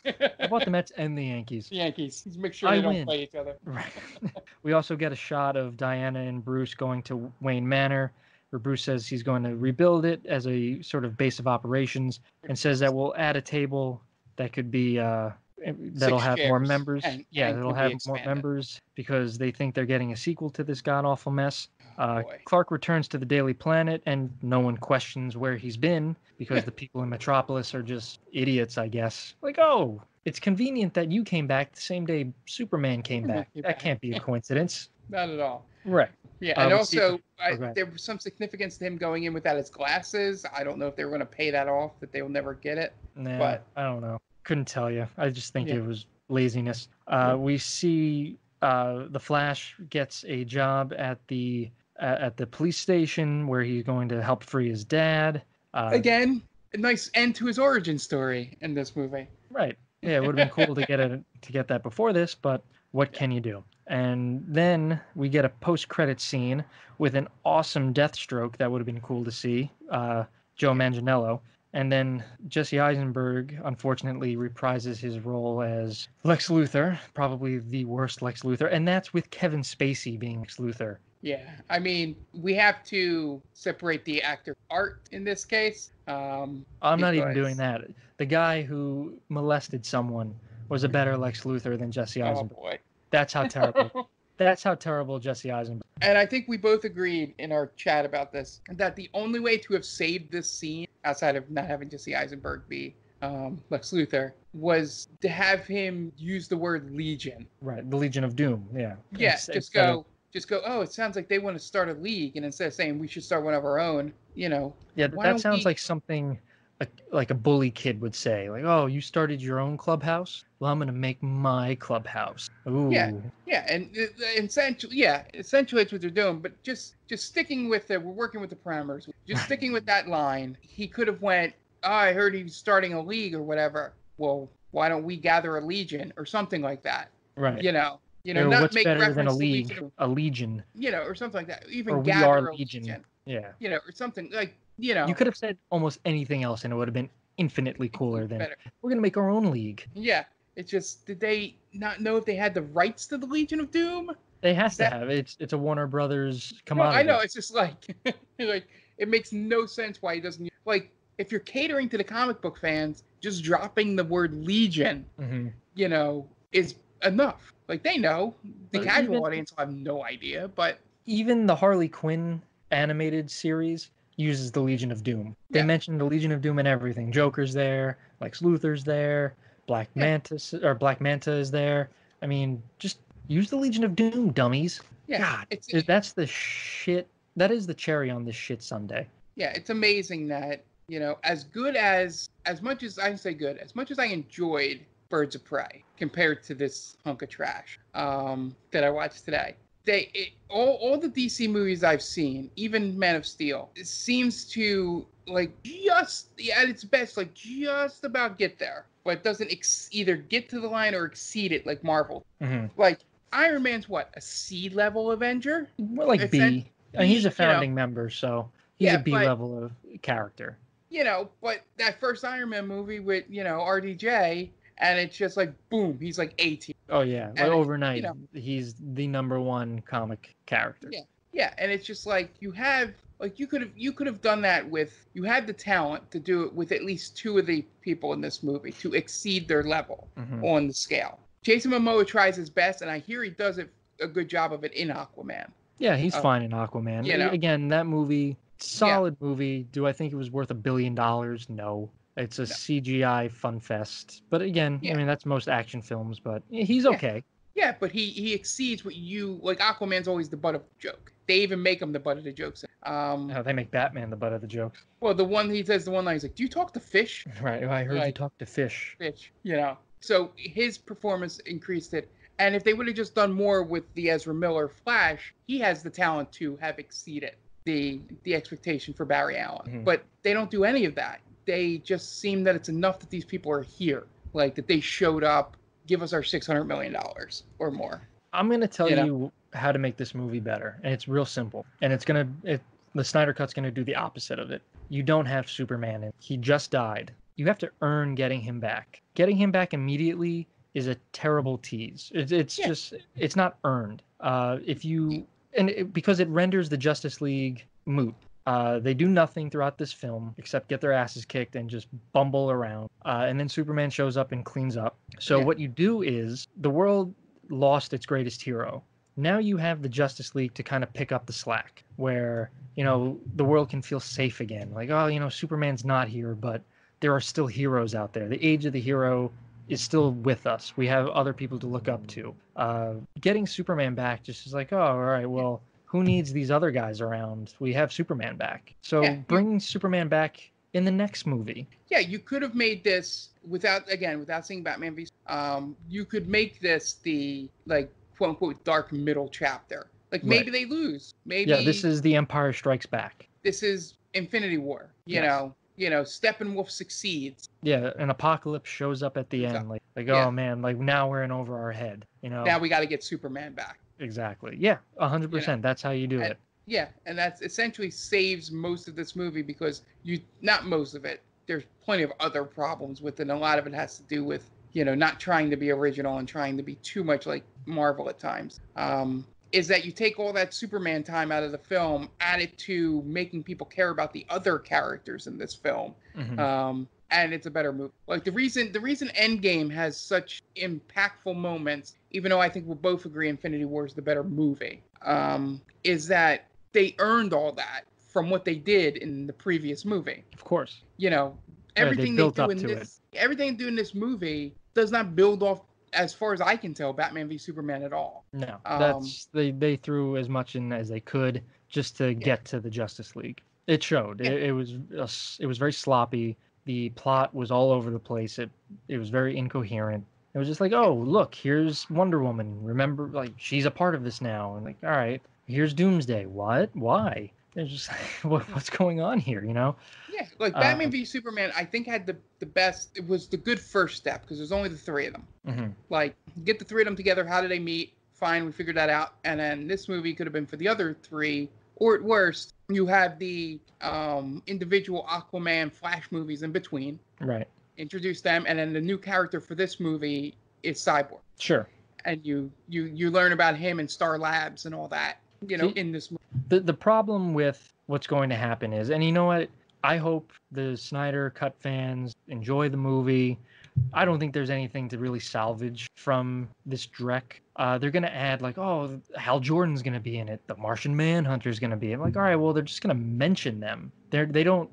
I bought the Mets and the Yankees. Yankees. Make sure they don't play each other. Right. We also get a shot of Diana and Bruce going to Wayne Manor, where Bruce says he's going to rebuild it as a sort of base of operations, and says that we'll add a table that could be that'll have more members. That'll have more members because they think they're getting a sequel to this god-awful mess. Clark returns to the Daily Planet, and no one questions where he's been because the people in Metropolis are just idiots, I guess. Like, oh, It's convenient that you came back the same day Superman came back. That can't be a coincidence. Not at all. Right. Yeah, and also okay. there was some significance to him going in without his glasses. I don't know if they were going to pay that off, that they will never get it. Nah, but I don't know. Couldn't tell you. I just think Yeah. it was laziness. We see the Flash gets a job at the police station where he's going to help free his dad. Again, a nice end to his origin story in this movie. Right. Yeah, it would have been cool to get that before this, but what can you do? And then we get a post-credit scene with an awesome Deathstroke that would have been cool to see, Joe Manganiello. And then Jesse Eisenberg, unfortunately, reprises his role as Lex Luthor, probably the worst Lex Luthor, and that's with Kevin Spacey being Lex Luthor. Yeah, I mean, we have to separate the actor art in this case. I'm not even doing that. The guy who molested someone was a better Lex Luthor than Jesse Eisenberg. Oh boy, that's how terrible. That's how terrible Jesse Eisenberg. And I think we both agreed in our chat about this that the only way to have saved this scene, outside of not having Jesse Eisenberg be Lex Luthor, was to have him use the word Legion. Right, the Legion of Doom. Yeah. Yes, just go. Oh, it sounds like they want to start a league, and instead of saying we should start one of our own, Yeah, that sounds like something like a bully kid would say. Like, oh, you started your own clubhouse? Well, I'm going to make my clubhouse. Ooh. Yeah, and essentially it's what they're doing. But just sticking with it, we're working with the parameters. Just sticking with that line, he could have went, oh, I heard he was starting a league or whatever. Well, why don't we gather a legion or something like that? Right. Not what's make better than a reference league? to A legion. or something like that. Even or we gather are a legion. Yeah. Or something like, You could have said almost anything else, and it would have been infinitely cooler than better. We're going to make our own league. Yeah. It's just, did they not know if they had the rights to the Legion of Doom? They have to have. It's a Warner Brothers commodity. I know. It's just like it makes no sense why he doesn't. Like, if you're catering to the comic book fans, just dropping the word Legion, is enough. Like, they know. The casual audience will have no idea, but even the Harley Quinn animated series uses the Legion of Doom. They mentioned the Legion of Doom and everything. Joker's there, Lex Luthor's there, Black Manta is there. I mean, just use the Legion of Doom, dummies. Yeah, God, that's the shit. That is the cherry on this shit sundae. Yeah, it's amazing that as much as I enjoyed Birds of Prey compared to this hunk of trash that I watched today. All the DC movies I've seen, even Man of Steel, it seems to just at its best just about get there, but it doesn't either get to the line or exceed it like Marvel. Mm-hmm. Like Iron Man's a C level Avenger? More like B. He's a founding member, so he's a B level of character. But that first Iron Man movie with RDJ. And it's just like, boom, he's like 18. Oh, yeah. Overnight, he's the number one comic character. Yeah. And it's just like, you could have done that you had the talent to do it with at least two of the people in this movie to exceed their level on the scale. Jason Momoa tries his best, and I hear he does a good job of it in Aquaman. Yeah, he's fine in Aquaman. Again, that movie, solid movie. Do I think it was worth $1 billion? No. It's a CGI fun fest. But again, I mean, that's most action films, but he's okay. Yeah, but he exceeds what Aquaman's always the butt of the joke. They even make him the butt of the jokes. They make Batman the butt of the jokes. Well, he says the one line, he's like, do you talk to fish? Right, I heard you talk to fish. Fish, So his performance increased it. And if they would have just done more with the Ezra Miller Flash, he has the talent to have exceeded the expectation for Barry Allen. Mm-hmm. But they don't do any of that. They just seem that it's enough that these people are here, that they showed up, give us our $600 million or more. I'm going to tell you how to make this movie better, and it's real simple. And the Snyder Cut's going to do the opposite of it. You don't have Superman in. He just died. You have to earn getting him back. Getting him back immediately is a terrible tease. It's not earned. Because it renders the Justice League moot. They do nothing throughout this film except get their asses kicked and just bumble around. And then Superman shows up and cleans up. So what you do is the world lost its greatest hero. Now you have the Justice League to kind of pick up the slack where, the world can feel safe again. Superman's not here, but there are still heroes out there. The age of the hero is still with us. We have other people to look up to. Getting Superman back just is like, oh, all right, well, who needs these other guys around? We have Superman back. So bring Superman back in the next movie. Yeah, you could have made this without seeing Batman v. You could make this the, like, quote unquote dark middle chapter. Like, maybe they lose. Maybe this is the Empire Strikes Back. This is Infinity War. You know, Steppenwolf succeeds. Yeah, an Apocalypse shows up at the end, like oh man, like now we're in over our head. Now we got to get Superman back. Exactly. Yeah, 100%. That's how you do it. Yeah, and that's essentially saves most of this movie because not most of it. There's plenty of other problems with it. And a lot of it has to do with not trying to be original and trying to be too much like Marvel at times. Is that you take all that Superman time out of the film, add it to making people care about the other characters in this film, and it's a better movie. Like the reason Endgame has such impactful moments, even though I think we'll both agree Infinity War is the better movie, is that they earned all that from what they did in the previous movie. Of course, everything they do in this movie does not build off, as far as I can tell, Batman v Superman at all. No, they threw as much in as they could just to get to the Justice League. It showed. Yeah. It was very sloppy. The plot was all over the place. It was very incoherent. It was just like, oh, look, here's Wonder Woman. Remember, like, she's a part of this now. And like, all right, here's Doomsday. What? Why? It's just what's going on here, Yeah, like Batman v Superman, I think had the best. It was the good first step because there's only the three of them. Mm-hmm. Like, get the three of them together. How do they meet? Fine, we figured that out. And then this movie could have been for the other three, or at worst, you have the individual Aquaman, Flash movies in between. Right. Introduce them, and then the new character for this movie is Cyborg. Sure. And you learn about him and Star Labs and all that. In this movie. The problem with what's going to happen is, and you know what? I hope the Snyder Cut fans enjoy the movie. I don't think there's anything to really salvage from this Drek. They're going to add like, oh, Hal Jordan's going to be in it. The Martian Manhunter's going to be in it. Like, all right, well, they're just going to mention them. They don't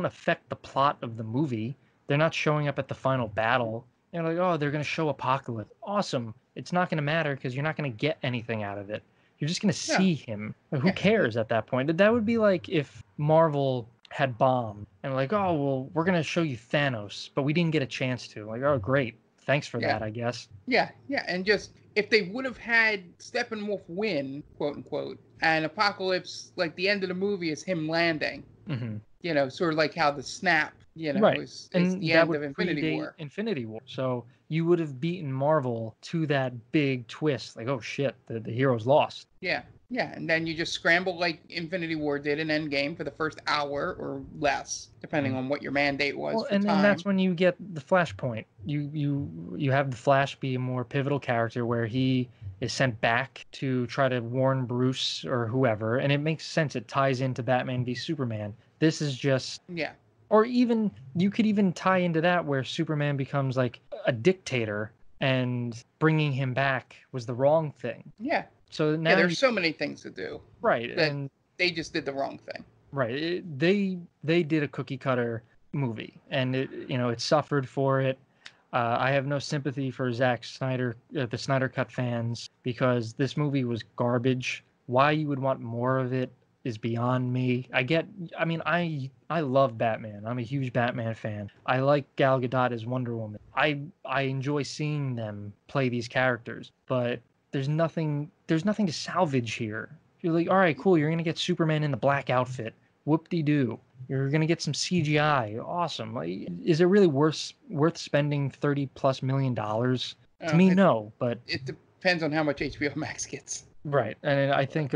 affect the plot of the movie. They're not showing up at the final battle. They're like, oh, they're going to show Apocalypse. Awesome. It's not going to matter because you're not going to get anything out of it. You're just going to see him. Who cares at that point? That would be like if Marvel had bombed and like, oh, well, we're going to show you Thanos, but we didn't get a chance to. Like, oh, great. Thanks for that, I guess. Yeah. And just if they would have had Steppenwolf win, quote unquote, and Apocalypse, like the end of the movie is him landing, sort of like how the snap, is the end of Infinity War. Infinity War. So you would have beaten Marvel to that big twist. Like, oh, shit, the hero's lost. Yeah. And then you just scramble like Infinity War did in Endgame for the first hour or less, depending on what your mandate was. Well, and that's when you get the Flashpoint. You have the Flash be a more pivotal character where he is sent back to try to warn Bruce or whoever, and it makes sense. It ties into Batman v Superman. This is just Or even you could even tie into that where Superman becomes like a dictator, and bringing him back was the wrong thing. Yeah. So now there's so many things to do. Right. And they just did the wrong thing. Right. They did a cookie cutter movie, and it suffered for it. I have no sympathy for Zack Snyder, the Snyder Cut fans, because this movie was garbage. Why you would want more of it is beyond me. I love Batman. I'm a huge Batman fan. I like Gal Gadot as Wonder Woman. I enjoy seeing them play these characters, but there's nothing to salvage here. You're like, all right, cool. You're going to get Superman in the black outfit. Whoop-de-doo. You're going to get some CGI. Awesome. Like, is it really worth spending $30+ million? To me, no, but it depends on how much HBO Max gets. Right. And I think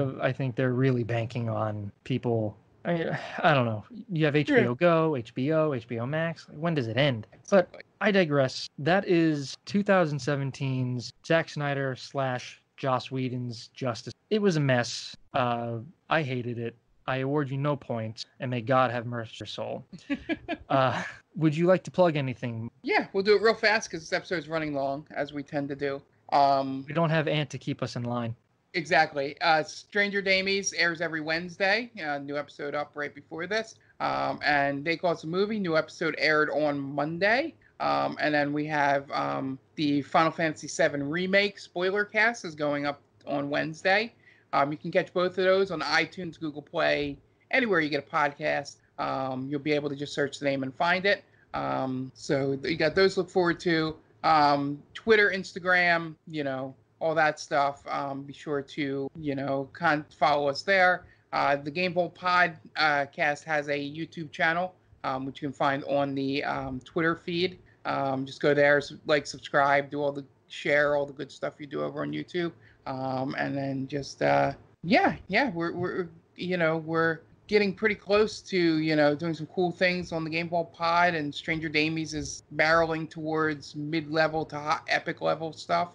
they're really banking on people. I don't know. You have HBO Go, HBO Max. When does it end? But I digress. That is 2017's Zack Snyder / Joss Whedon's Justice. It was a mess. I hated it. I award you no points, and may God have mercy on your soul. Would you like to plug anything? Yeah, we'll do it real fast because this episode is running long, as we tend to do. We don't have Ant to keep us in line. Exactly. Stranger Damies airs every Wednesday. New episode up right before this. And They Call Us a Movie. New episode aired on Monday. And then we have the Final Fantasy VII Remake spoiler cast is going up on Wednesday. You can catch both of those on iTunes, Google Play, anywhere you get a podcast. You'll be able to just search the name and find it. So you got those to look forward to. Twitter, Instagram, all that stuff. Be sure to, follow us there. The Game Bowl Podcast has a YouTube channel, which you can find on the Twitter feed. Just go there, subscribe, share all the good stuff you do over on YouTube. And then just, we're getting pretty close to, doing some cool things on the Game Ball Pod, and Stranger Damies is barreling towards mid-level to hot epic level stuff.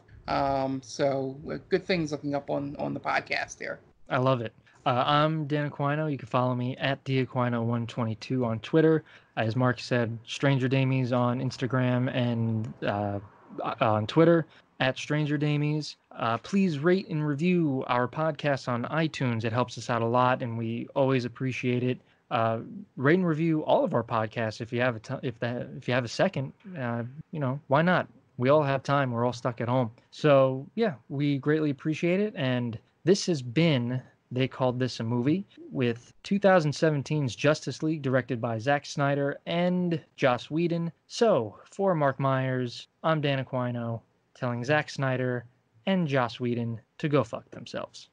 So good things looking up on the podcast there. I love it. I'm Dan Aquino. You can follow me at DAquino122 on Twitter. As Mark said, Stranger Damies on Instagram and on Twitter, at Stranger Damies. Please rate and review our podcast on iTunes. It helps us out a lot, and we always appreciate it. Rate and review all of our podcasts if you have if you have a second. Why not? We all have time. We're all stuck at home. So yeah, we greatly appreciate it. And this has been They Called This a Movie, with 2017's Justice League, directed by Zack Snyder and Joss Whedon. So for Mark Myers, I'm Dan Aquino, telling Zack Snyder and Joss Whedon to go fuck themselves.